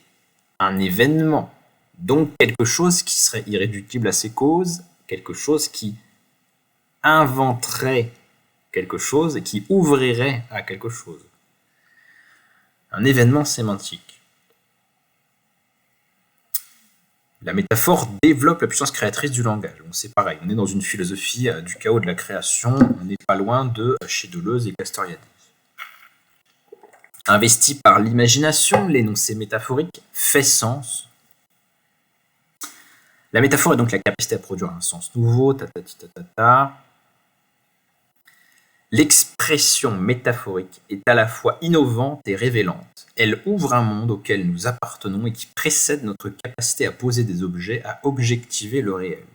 un événement. Donc quelque chose qui serait irréductible à ses causes, quelque chose qui inventerait quelque chose et qui ouvrirait à quelque chose. Un événement sémantique. La métaphore développe la puissance créatrice du langage. Bon, c'est pareil, on est dans une philosophie du chaos de la création, on n'est pas loin de chez Deleuze et Castoriadis. Investi par l'imagination, l'énoncé métaphorique fait sens. La métaphore est donc la capacité à produire un sens nouveau, L'expression métaphorique est à la fois innovante et révélante. Elle ouvre un monde auquel nous appartenons et qui précède notre capacité à poser des objets, à objectiver le réel.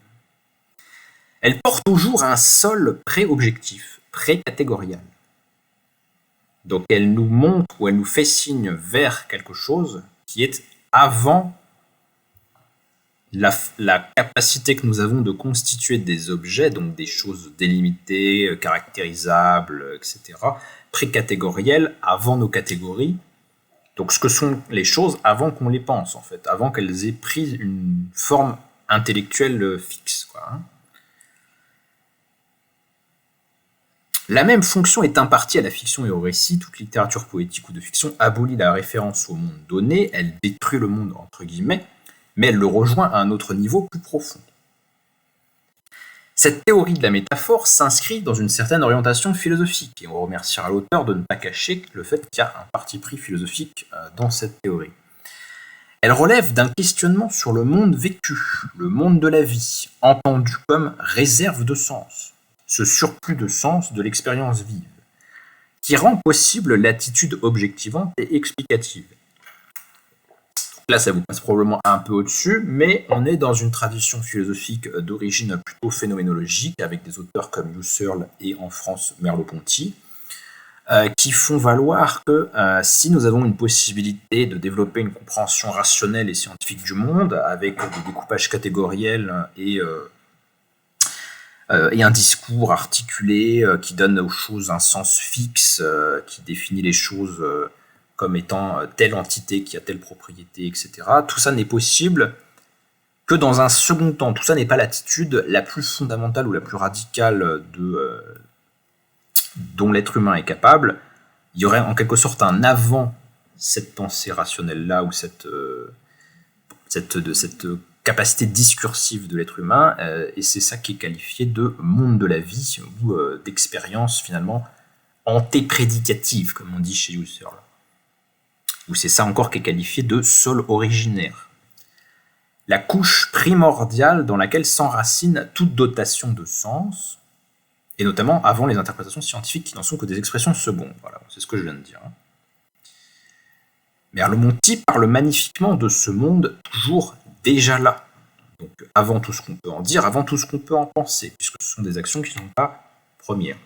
Elle porte toujours un sol pré-objectif, pré-catégorial. Donc elle nous montre ou elle nous fait signe vers quelque chose qui est avant la capacité que nous avons de constituer des objets, donc des choses délimitées, caractérisables, etc., précatégorielles, avant nos catégories. Donc ce que sont les choses avant qu'on les pense, en fait, avant qu'elles aient pris une forme intellectuelle fixe, quoi. La même fonction est impartie à la fiction et au récit. Toute littérature poétique ou de fiction abolit la référence au monde donné, elle détruit le monde entre guillemets, mais elle le rejoint à un autre niveau plus profond. Cette théorie de la métaphore s'inscrit dans une certaine orientation philosophique, et on remerciera l'auteur de ne pas cacher le fait qu'il y a un parti pris philosophique dans cette théorie. Elle relève d'un questionnement sur le monde vécu, le monde de la vie, entendu comme réserve de sens, ce surplus de sens de l'expérience vive, qui rend possible l'attitude objectivante et explicative. Là, ça vous passe probablement un peu au-dessus, mais on est dans une tradition philosophique d'origine plutôt phénoménologique, avec des auteurs comme Husserl et en France Merleau-Ponty, qui font valoir que si nous avons une possibilité de développer une compréhension rationnelle et scientifique du monde, avec des découpages catégoriels et un discours articulé qui donne aux choses un sens fixe, qui définit les choses comme étant telle entité qui a telle propriété, etc. Tout ça n'est possible que dans un second temps. Tout ça n'est pas l'attitude la plus fondamentale ou la plus radicale dont l'être humain est capable. Il y aurait en quelque sorte un avant cette pensée rationnelle-là ou cette capacité discursive de l'être humain, et c'est ça qui est qualifié de monde de la vie ou d'expérience finalement antéprédicative, comme on dit chez Husserl. Ou c'est ça encore qui est qualifié de sol originaire. La couche primordiale dans laquelle s'enracine toute dotation de sens, et notamment avant les interprétations scientifiques qui n'en sont que des expressions secondes. Voilà, c'est ce que je viens de dire. Merleau-Ponty parle magnifiquement de ce monde toujours déjà là. Donc avant tout ce qu'on peut en dire, avant tout ce qu'on peut en penser, puisque ce sont des actions qui ne sont pas premières.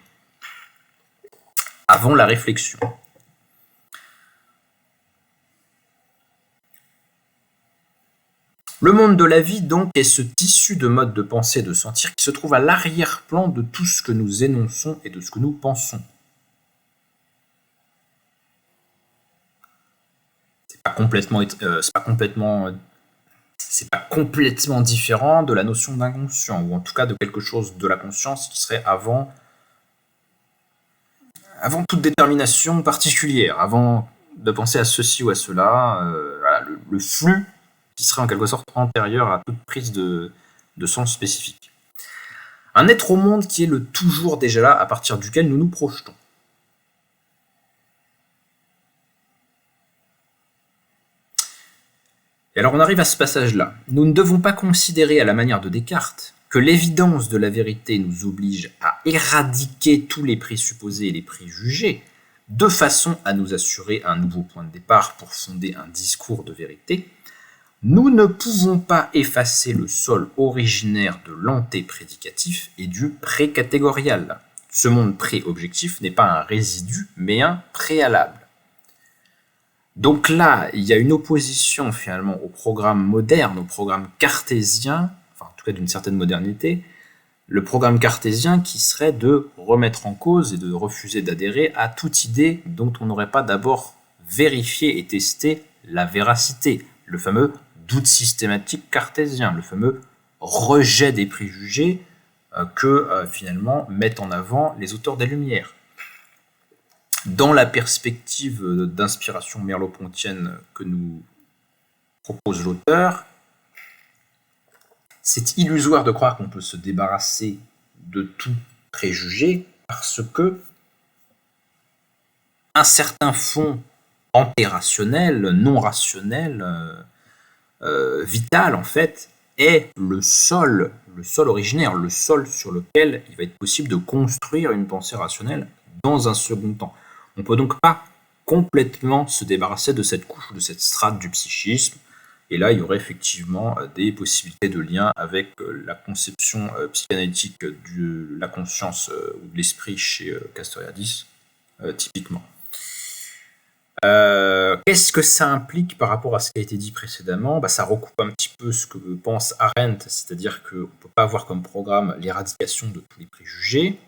Avant la réflexion. Le monde de la vie, donc, est ce tissu de modes de pensée et de sentir qui se trouve à l'arrière-plan de tout ce que nous énonçons et de ce que nous pensons. C'est pas complètement différent de la notion d'inconscient, ou en tout cas de quelque chose de la conscience qui serait avant toute détermination particulière, avant de penser à ceci ou à cela, voilà, le flux qui serait en quelque sorte antérieur à toute prise de sens spécifique. Un être au monde qui est le toujours déjà là, à partir duquel nous nous projetons. Et alors on arrive à ce passage-là. Nous ne devons pas considérer à la manière de Descartes que l'évidence de la vérité nous oblige à éradiquer tous les présupposés et les préjugés, de façon à nous assurer un nouveau point de départ pour fonder un discours de vérité. Nous ne pouvons pas effacer le sol originaire de l'antéprédicatif et du précatégorial. Ce monde pré-objectif n'est pas un résidu, mais un préalable. Donc là, il y a une opposition finalement au programme moderne, au programme cartésien, enfin en tout cas d'une certaine modernité, le programme cartésien qui serait de remettre en cause et de refuser d'adhérer à toute idée dont on n'aurait pas d'abord vérifié et testé la véracité, le fameux doute systématique cartésien, le fameux rejet des préjugés que finalement mettent en avant les auteurs des Lumières. Dans la perspective d'inspiration merleau-pontienne que nous propose l'auteur, c'est illusoire de croire qu'on peut se débarrasser de tout préjugé parce que un certain fond antérationnel, non rationnel, vital en fait, est le sol originaire, le sol sur lequel il va être possible de construire une pensée rationnelle dans un second temps. On ne peut donc pas complètement se débarrasser de cette couche ou de cette strate du psychisme, et là il y aurait effectivement des possibilités de lien avec la conception psychanalytique de la conscience ou de l'esprit chez Castoriadis, typiquement. Qu'est-ce que ça implique par rapport à ce qui a été dit précédemment ? Ça recoupe un petit peu ce que pense Arendt, c'est-à-dire qu'on ne peut pas avoir comme programme l'éradication de tous les préjugés.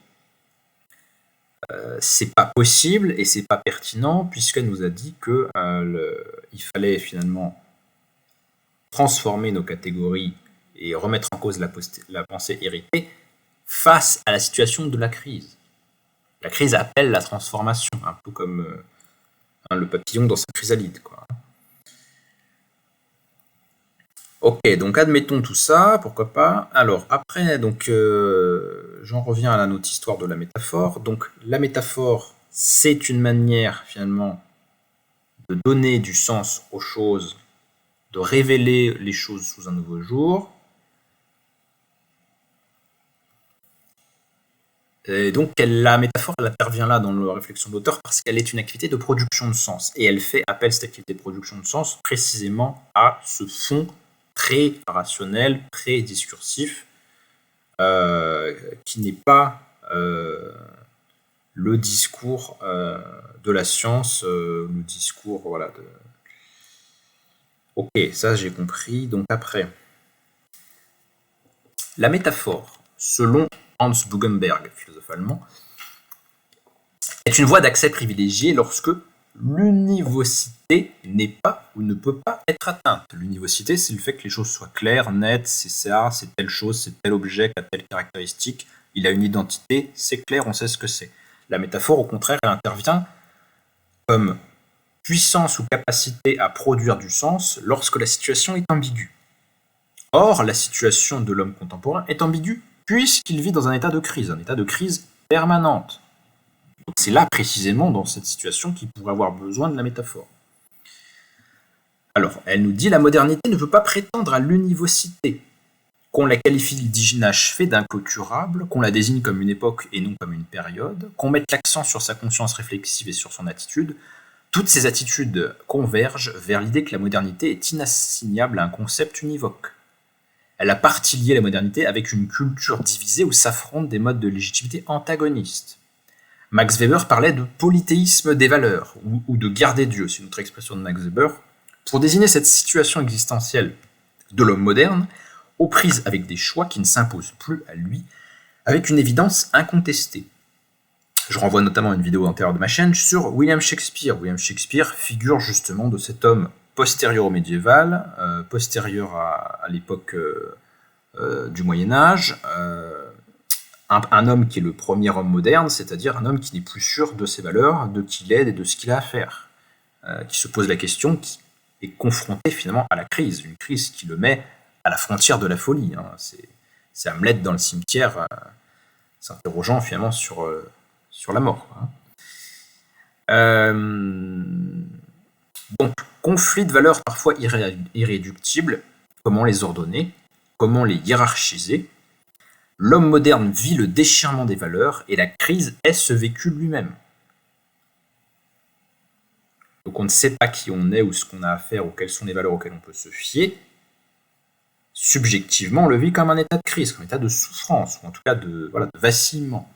C'est pas possible et c'est pas pertinent puisqu'elle nous a dit que il fallait finalement transformer nos catégories et remettre en cause la pensée héritée face à la situation de la crise. La crise appelle la transformation, un peu comme le papillon dans sa chrysalide, quoi. Ok, donc admettons tout ça, pourquoi pas. Alors après, donc j'en reviens à notre histoire de la métaphore. Donc la métaphore, c'est une manière finalement de donner du sens aux choses, de révéler les choses sous un nouveau jour. Et donc la métaphore, elle intervient là dans la réflexion de l'auteur parce qu'elle est une activité de production de sens. Et elle fait appel, cette activité de production de sens, précisément à ce fond très rationnel, très discursif, qui n'est pas le discours de la science, le discours, voilà. Ok, ça j'ai compris. Donc après, la métaphore, selon Hans Bugenberg, philosophe allemand, est une voie d'accès privilégiée lorsque l'univocité n'est pas ou ne peut pas être atteinte. L'univocité, c'est le fait que les choses soient claires, nettes, c'est ça, c'est telle chose, c'est tel objet qui a telle caractéristique, il a une identité, c'est clair, on sait ce que c'est. La métaphore, au contraire, elle intervient comme puissance ou capacité à produire du sens lorsque la situation est ambiguë. Or, la situation de l'homme contemporain est ambiguë puisqu'il vit dans un état de crise permanente. Donc c'est là précisément dans cette situation qu'il pourrait avoir besoin de la métaphore. Alors, elle nous dit la modernité ne peut pas prétendre à l'univocité, qu'on la qualifie d'inachevé, d'inclôturable, qu'on la désigne comme une époque et non comme une période, qu'on mette l'accent sur sa conscience réflexive et sur son attitude. Toutes ces attitudes convergent vers l'idée que la modernité est inassignable à un concept univoque. Elle a partie liée la modernité avec une culture divisée où s'affrontent des modes de légitimité antagonistes. Max Weber parlait de polythéisme des valeurs, ou de guerre des dieux, c'est une autre expression de Max Weber, pour désigner cette situation existentielle de l'homme moderne, aux prises avec des choix qui ne s'imposent plus à lui, avec une évidence incontestée. Je renvoie notamment à une vidéo antérieure de ma chaîne sur William Shakespeare. William Shakespeare figure justement de cet homme postérieur au médiéval, postérieur à l'époque du Moyen-Âge, un homme qui est le premier homme moderne, c'est-à-dire un homme qui n'est plus sûr de ses valeurs, de qui il est et de ce qu'il a à faire, qui se pose la question, qui est confronté finalement à la crise, une crise qui le met à la frontière de la folie. Hein. C'est Hamlet dans le cimetière, s'interrogeant finalement sur la mort. Hein. Donc, conflit de valeurs parfois irréductibles, comment les ordonner, comment les hiérarchiser. L'homme moderne vit le déchirement des valeurs et la crise est ce vécu lui-même. Donc on ne sait pas qui on est ou ce qu'on a à faire ou quelles sont les valeurs auxquelles on peut se fier. Subjectivement, on le vit comme un état de crise, comme un état de souffrance, ou en tout cas de vacillement.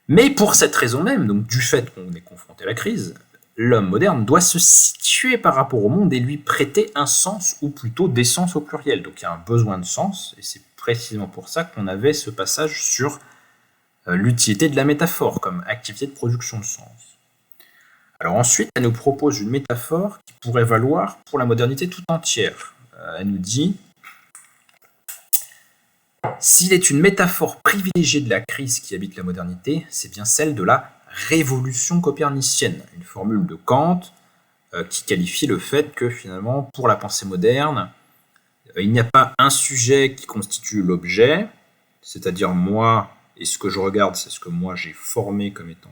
Mais pour cette raison même, donc du fait qu'on est confronté à la crise, l'homme moderne doit se situer par rapport au monde et lui prêter un sens, ou plutôt des sens au pluriel. Donc il y a un besoin de sens, et c'est précisément pour ça qu'on avait ce passage sur l'utilité de la métaphore comme activité de production de sens. Alors ensuite, elle nous propose une métaphore qui pourrait valoir pour la modernité tout entière. Elle nous dit « S'il est une métaphore privilégiée de la crise qui habite la modernité, c'est bien celle de la révolution copernicienne », une formule de Kant qui qualifie le fait que finalement, pour la pensée moderne, il n'y a pas un sujet qui constitue l'objet, c'est-à-dire moi, et ce que je regarde, c'est ce que moi j'ai formé comme étant...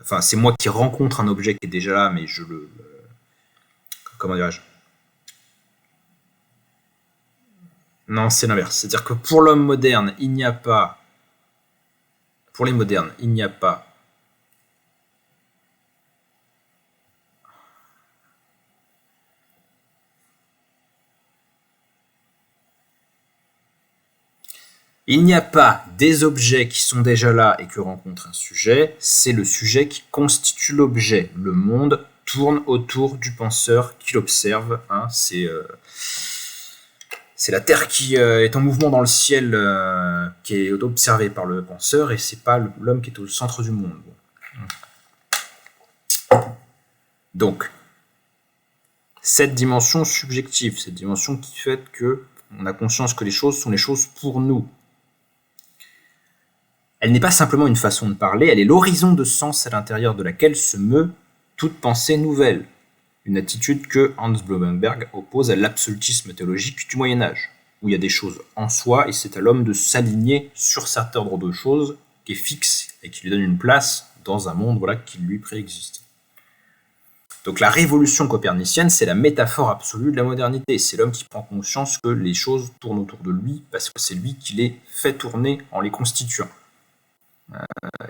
Enfin, c'est moi qui rencontre un objet qui est déjà là, mais je le... Comment dirais-je ? Non, c'est l'inverse. C'est-à-dire que pour l'homme moderne, il n'y a pas... Pour les modernes, il n'y a pas... Il n'y a pas des objets qui sont déjà là et que rencontre un sujet, c'est le sujet qui constitue l'objet. Le monde tourne autour du penseur qui l'observe. Hein, c'est la Terre qui est en mouvement dans le ciel, qui est observée par le penseur, et c'est pas l'homme qui est au centre du monde. Donc, cette dimension subjective, cette dimension qui fait qu'on a conscience que les choses sont les choses pour nous. Elle n'est pas simplement une façon de parler, elle est l'horizon de sens à l'intérieur de laquelle se meut toute pensée nouvelle. Une attitude que Hans Blumenberg oppose à l'absolutisme théologique du Moyen-Âge, où il y a des choses en soi et c'est à l'homme de s'aligner sur cet ordre de choses qui est fixe et qui lui donne une place dans un monde qui lui préexiste. Donc la révolution copernicienne, c'est la métaphore absolue de la modernité. C'est l'homme qui prend conscience que les choses tournent autour de lui parce que c'est lui qui les fait tourner en les constituant.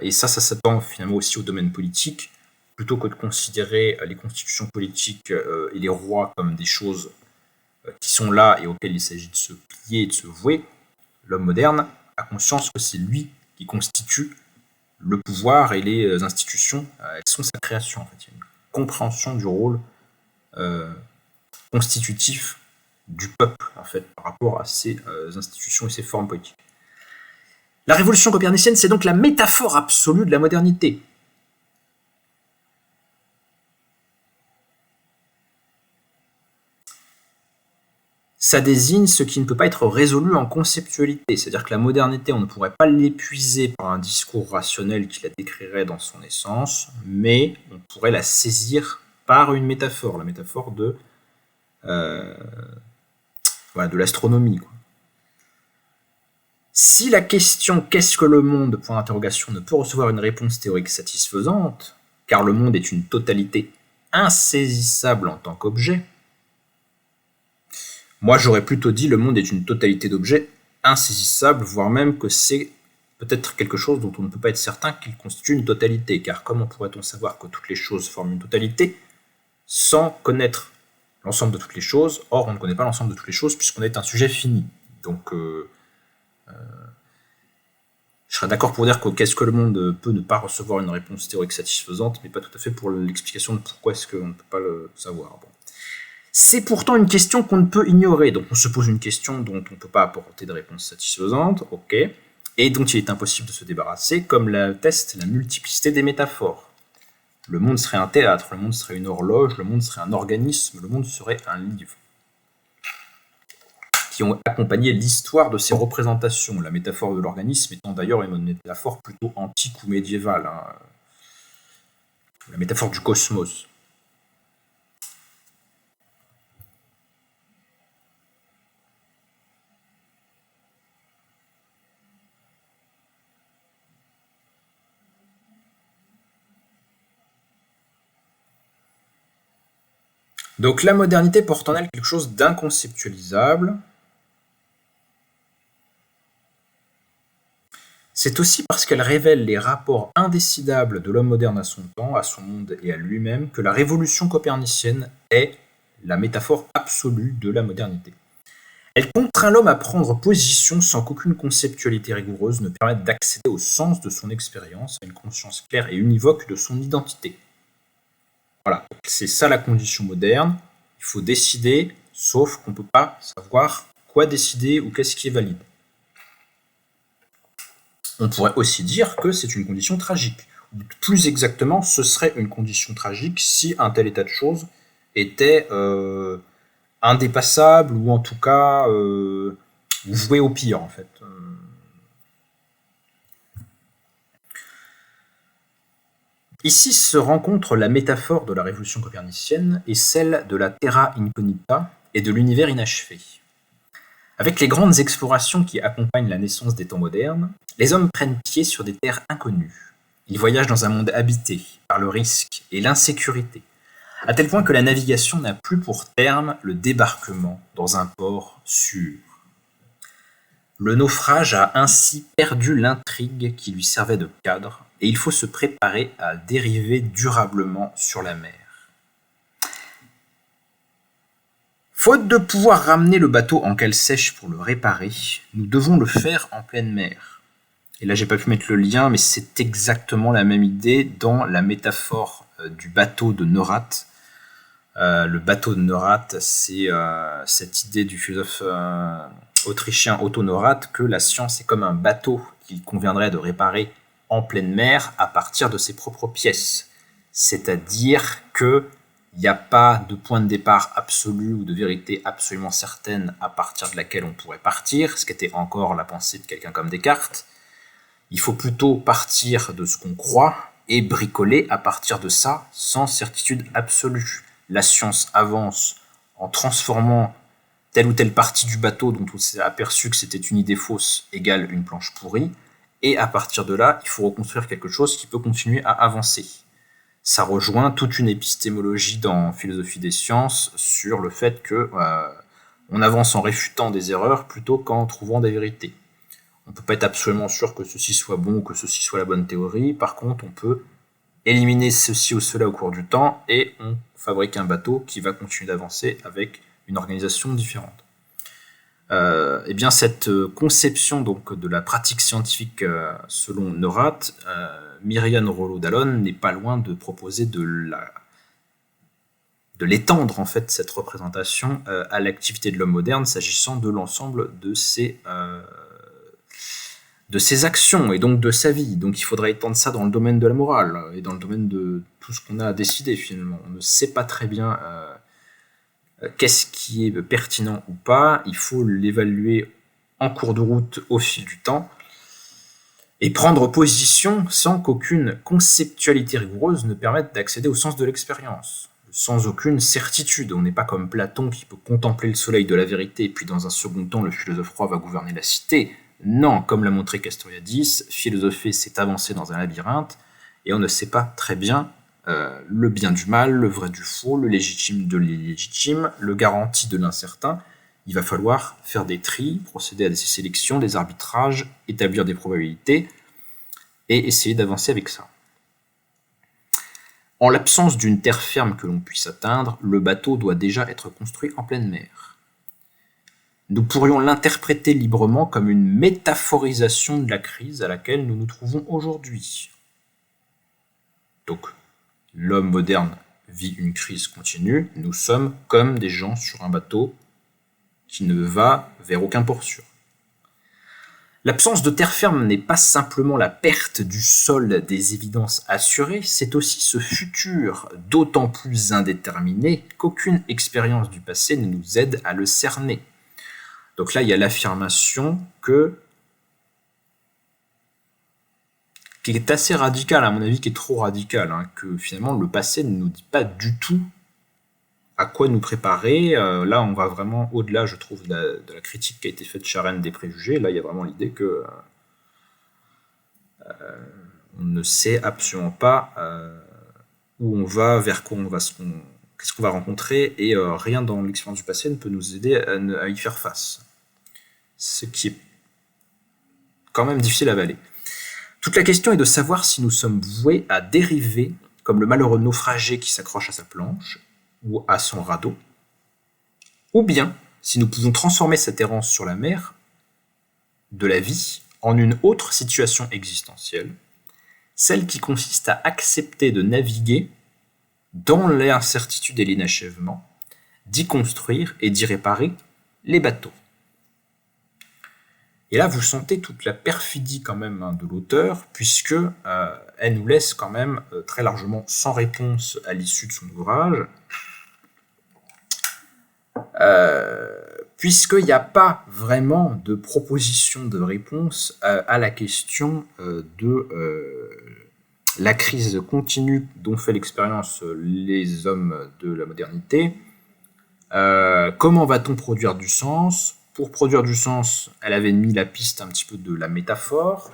Et ça s'attend finalement aussi au domaine politique. Plutôt que de considérer les constitutions politiques et les rois comme des choses qui sont là et auxquelles il s'agit de se plier et de se vouer, l'homme moderne a conscience que c'est lui qui constitue le pouvoir et les institutions. Elles sont sa création, en fait. Il y a une compréhension du rôle constitutif du peuple, en fait, par rapport à ces institutions et ces formes politiques. La révolution copernicienne, c'est donc la métaphore absolue de la modernité. Ça désigne ce qui ne peut pas être résolu en conceptualité, c'est-à-dire que la modernité, on ne pourrait pas l'épuiser par un discours rationnel qui la décrirait dans son essence, mais on pourrait la saisir par une métaphore, la métaphore de l'astronomie. Si la question « qu'est-ce que le monde ?» point d'interrogation ne peut recevoir une réponse théorique satisfaisante, car le monde est une totalité insaisissable en tant qu'objet, moi j'aurais plutôt dit le monde est une totalité d'objets insaisissables, voire même que c'est peut-être quelque chose dont on ne peut pas être certain qu'il constitue une totalité, car comment pourrait-on savoir que toutes les choses forment une totalité sans connaître l'ensemble de toutes les choses? Or, on ne connaît pas l'ensemble de toutes les choses puisqu'on est un sujet fini. Donc, je serais d'accord pour dire que qu'est-ce que le monde peut ne pas recevoir une réponse théorique satisfaisante, mais pas tout à fait pour l'explication de pourquoi est-ce qu'on ne peut pas le savoir. Bon. C'est pourtant une question qu'on ne peut ignorer. Donc on se pose une question dont on ne peut pas apporter de réponse satisfaisante, ok, et dont il est impossible de se débarrasser, comme l'atteste la multiplicité des métaphores. Le monde serait un théâtre, le monde serait une horloge, le monde serait un organisme, le monde serait un livre. Qui ont accompagné l'histoire de ces représentations. La métaphore de l'organisme étant d'ailleurs une métaphore plutôt antique ou médiévale. La métaphore du cosmos. Donc la modernité porte en elle quelque chose d'inconceptualisable. C'est aussi parce qu'elle révèle les rapports indécidables de l'homme moderne à son temps, à son monde et à lui-même, que la révolution copernicienne est la métaphore absolue de la modernité. Elle contraint l'homme à prendre position sans qu'aucune conceptualité rigoureuse ne permette d'accéder au sens de son expérience, à une conscience claire et univoque de son identité. Voilà, c'est ça la condition moderne. Il faut décider, sauf qu'on ne peut pas savoir quoi décider ou qu'est-ce qui est valide. On pourrait aussi dire que c'est une condition tragique. Plus exactement, ce serait une condition tragique si un tel état de choses était indépassable ou en tout cas voué au pire en fait. Ici se rencontre la métaphore de la révolution copernicienne et celle de la terra incognita et de l'univers inachevé. Avec les grandes explorations qui accompagnent la naissance des temps modernes, les hommes prennent pied sur des terres inconnues. Ils voyagent dans un monde habité par le risque et l'insécurité, à tel point que la navigation n'a plus pour terme le débarquement dans un port sûr. Le naufrage a ainsi perdu l'intrigue qui lui servait de cadre, et il faut se préparer à dériver durablement sur la mer. Faute de pouvoir ramener le bateau en cale sèche pour le réparer, nous devons le faire en pleine mer. Et là, j'ai pas pu mettre le lien, mais c'est exactement la même idée dans la métaphore du bateau de Neurath. Le bateau de Neurath, c'est cette idée du philosophe autrichien Otto Neurath que la science est comme un bateau qu'il conviendrait de réparer en pleine mer à partir de ses propres pièces. C'est-à-dire que il n'y a pas de point de départ absolu ou de vérité absolument certaine à partir de laquelle on pourrait partir, ce qui était encore la pensée de quelqu'un comme Descartes. Il faut plutôt partir de ce qu'on croit et bricoler à partir de ça sans certitude absolue. La science avance en transformant telle ou telle partie du bateau dont on s'est aperçu que c'était une idée fausse égale une planche pourrie, et à partir de là, il faut reconstruire quelque chose qui peut continuer à avancer. Ça rejoint toute une épistémologie dans Philosophie des sciences sur le fait que on avance en réfutant des erreurs plutôt qu'en trouvant des vérités. On ne peut pas être absolument sûr que ceci soit bon ou que ceci soit la bonne théorie. Par contre, on peut éliminer ceci ou cela au cours du temps et on fabrique un bateau qui va continuer d'avancer avec une organisation différente. Eh bien, cette conception donc, de la pratique scientifique selon Neurath, Myriam Rollo-Dallon n'est pas loin de proposer de l'étendre en fait cette représentation à l'activité de l'homme moderne s'agissant de l'ensemble de ses actions et donc de sa vie. Donc il faudrait étendre ça dans le domaine de la morale et dans le domaine de tout ce qu'on a à décider finalement. On ne sait pas très bien qu'est-ce qui est pertinent ou pas. Il faut l'évaluer en cours de route au fil du temps et prendre position sans qu'aucune conceptualité rigoureuse ne permette d'accéder au sens de l'expérience. Sans aucune certitude. On n'est pas comme Platon qui peut contempler le soleil de la vérité et puis dans un second temps le philosophe roi va gouverner la cité. Non, comme l'a montré Castoriadis, philosopher c'est avancer dans un labyrinthe et on ne sait pas très bien le bien du mal, le vrai du faux, le légitime de l'illégitime, le garanti de l'incertain. Il va falloir faire des tris, procéder à des sélections, des arbitrages, établir des probabilités et essayer d'avancer avec ça. En l'absence d'une terre ferme que l'on puisse atteindre, le bateau doit déjà être construit en pleine mer. Nous pourrions l'interpréter librement comme une métaphorisation de la crise à laquelle nous nous trouvons aujourd'hui. Donc, l'homme moderne vit une crise continue, nous sommes comme des gens sur un bateau qui ne va vers aucun port sûr. L'absence de terre ferme n'est pas simplement la perte du sol des évidences assurées, c'est aussi ce futur d'autant plus indéterminé qu'aucune expérience du passé ne nous aide à le cerner. Donc là, il y a l'affirmation qui est assez radicale, à mon avis, qui est trop radicale, que finalement le passé ne nous dit pas du tout à quoi nous préparer. Là, on va vraiment au-delà, je trouve, de la critique qui a été faite chez Arendt des préjugés. Là, il y a vraiment l'idée que on ne sait absolument pas où on va, vers quoi on va, qu'est-ce qu'on va rencontrer, et rien dans l'expérience du passé ne peut nous aider à y faire face. Ce qui est quand même difficile à avaler. Toute la question est de savoir si nous sommes voués à dériver comme le malheureux naufragé qui s'accroche à sa planche ou à son radeau, ou bien si nous pouvons transformer cette errance sur la mer de la vie en une autre situation existentielle, celle qui consiste à accepter de naviguer dans l'incertitude et l'inachèvement, d'y construire et d'y réparer les bateaux. Et là, vous sentez toute la perfidie quand même de l'auteur, puisque elle nous laisse quand même très largement sans réponse à l'issue de son ouvrage, puisqu'il n'y a pas vraiment de proposition de réponse à la question de la crise continue dont fait l'expérience les hommes de la modernité. Comment va-t-on produire du sens ? Pour produire du sens, elle avait mis la piste un petit peu de la métaphore,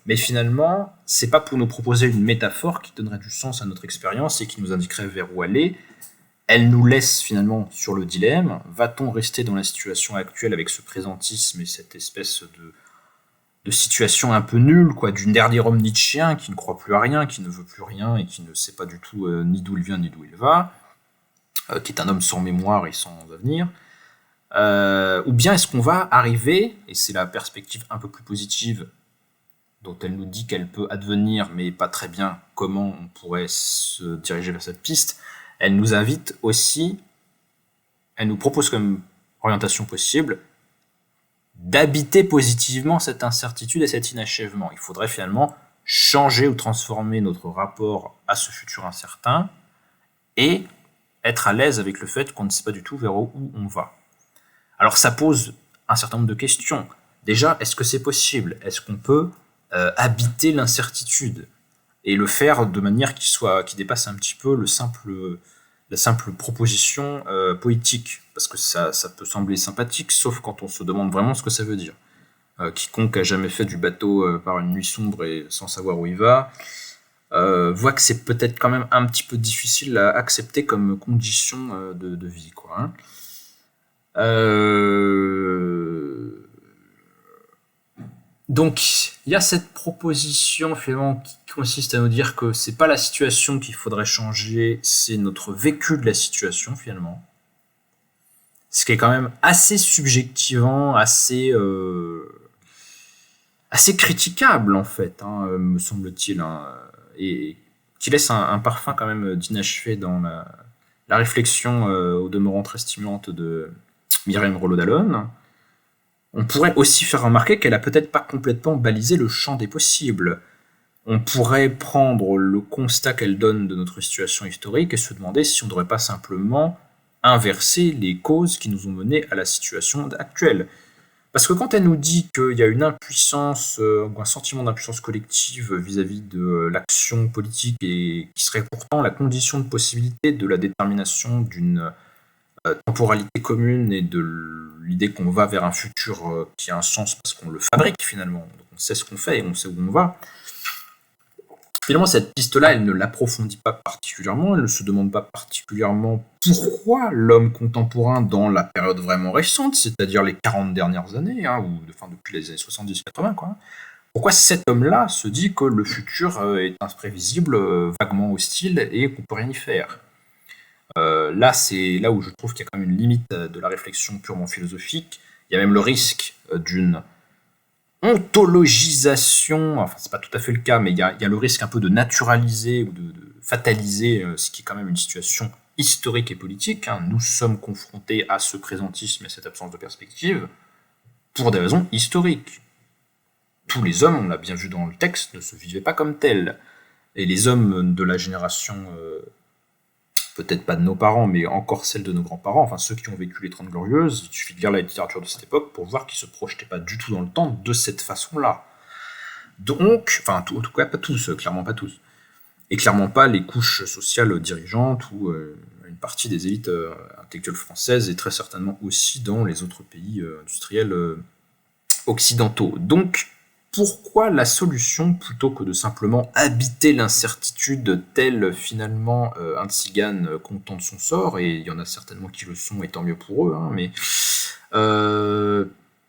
mais finalement, c'est pas pour nous proposer une métaphore qui donnerait du sens à notre expérience et qui nous indiquerait vers où aller. Elle nous laisse finalement sur le dilemme. Va-t-on rester dans la situation actuelle avec ce présentisme et cette espèce de situation un peu nulle, quoi, du dernier homme nietzschéen qui ne croit plus à rien, qui ne veut plus rien et qui ne sait pas du tout ni d'où il vient ni d'où il va, qui est un homme sans mémoire et sans avenir. Ou bien est-ce qu'on va arriver, et c'est la perspective un peu plus positive dont elle nous dit qu'elle peut advenir, mais pas très bien comment on pourrait se diriger vers cette piste, elle nous invite aussi, elle nous propose comme orientation possible d'habiter positivement cette incertitude et cet inachèvement. Il faudrait finalement changer ou transformer notre rapport à ce futur incertain et être à l'aise avec le fait qu'on ne sait pas du tout vers où on va. Alors ça pose un certain nombre de questions. Déjà, est-ce que c'est possible ? Est-ce qu'on peut habiter l'incertitude et le faire de manière qui dépasse un petit peu la simple proposition poétique, parce que ça peut sembler sympathique, sauf quand on se demande vraiment ce que ça veut dire. Quiconque a jamais fait du bateau par une nuit sombre et sans savoir où il va, voit que c'est peut-être quand même un petit peu difficile à accepter comme condition de vie, quoi. Hein. Donc, il y a cette proposition finalement qui consiste à nous dire que c'est pas la situation qu'il faudrait changer, c'est notre vécu de la situation finalement. Ce qui est quand même assez subjectivant, assez critiquable en fait, hein, me semble-t-il, hein, et qui laisse un parfum quand même d'inachevé dans la réflexion au demeurant très stimulante de Myriam Rollo-Dallon. On pourrait aussi faire remarquer qu'elle a peut-être pas complètement balisé le champ des possibles. On pourrait prendre le constat qu'elle donne de notre situation historique et se demander si on ne devrait pas simplement inverser les causes qui nous ont menés à la situation actuelle. Parce que quand elle nous dit qu'il y a une impuissance, ou un sentiment d'impuissance collective vis-à-vis de l'action politique et qui serait pourtant la condition de possibilité de la détermination d'une temporalité commune et de l'idée qu'on va vers un futur qui a un sens parce qu'on le fabrique finalement, donc on sait ce qu'on fait et on sait où on va. Finalement, cette piste-là, elle ne l'approfondit pas particulièrement, elle ne se demande pas particulièrement pourquoi l'homme contemporain dans la période vraiment récente, c'est-à-dire les 40 dernières années, hein, depuis les années 70-80, quoi, pourquoi cet homme-là se dit que le futur est imprévisible, vaguement hostile et qu'on peut rien y faire. Là, c'est là où je trouve qu'il y a quand même une limite de la réflexion purement philosophique. Il y a même le risque d'une ontologisation, enfin c'est pas tout à fait le cas, mais il y a le risque un peu de naturaliser ou de fataliser ce qui est quand même une situation historique et politique. Hein. Nous sommes confrontés à ce présentisme et cette absence de perspective pour des raisons historiques. Tous les hommes, on l'a bien vu dans le texte, ne se vivaient pas comme tels. Et les hommes de la génération peut-être pas de nos parents, mais encore celle de nos grands-parents, enfin ceux qui ont vécu les 30 Glorieuses, il suffit de lire la littérature de cette époque pour voir qu'ils se projetaient pas du tout dans le temps de cette façon-là. Donc, en tout cas pas tous, clairement pas tous. Et clairement pas les couches sociales dirigeantes ou une partie des élites intellectuelles françaises et très certainement aussi dans les autres pays industriels occidentaux. Donc, pourquoi la solution, plutôt que de simplement habiter l'incertitude tel finalement un tzigane content de son sort, et il y en a certainement qui le sont, et tant mieux pour eux, hein, mais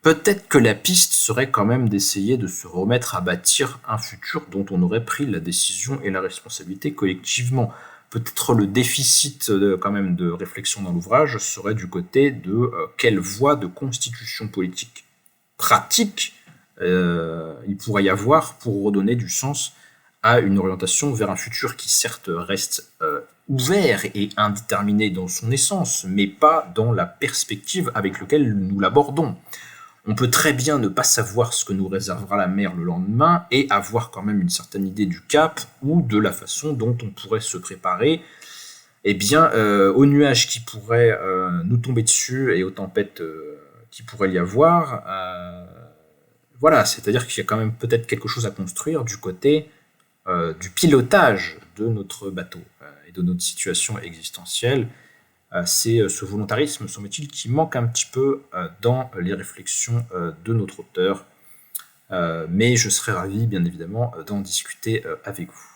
peut-être que la piste serait quand même d'essayer de se remettre à bâtir un futur dont on aurait pris la décision et la responsabilité collectivement. Peut-être le déficit quand même de réflexion dans l'ouvrage serait du côté de quelle voie de constitution politique pratique il pourrait y avoir pour redonner du sens à une orientation vers un futur qui certes reste ouvert et indéterminé dans son essence, mais pas dans la perspective avec laquelle nous l'abordons. On peut très bien ne pas savoir ce que nous réservera la mer le lendemain et avoir quand même une certaine idée du cap ou de la façon dont on pourrait se préparer aux nuages qui pourraient nous tomber dessus et aux tempêtes qui pourraient y avoir. Voilà, c'est-à-dire qu'il y a quand même peut-être quelque chose à construire du côté du pilotage de notre bateau et de notre situation existentielle. C'est ce volontarisme, semble-t-il, qui manque un petit peu dans les réflexions de notre auteur. Mais je serais ravi, bien évidemment, d'en discuter avec vous.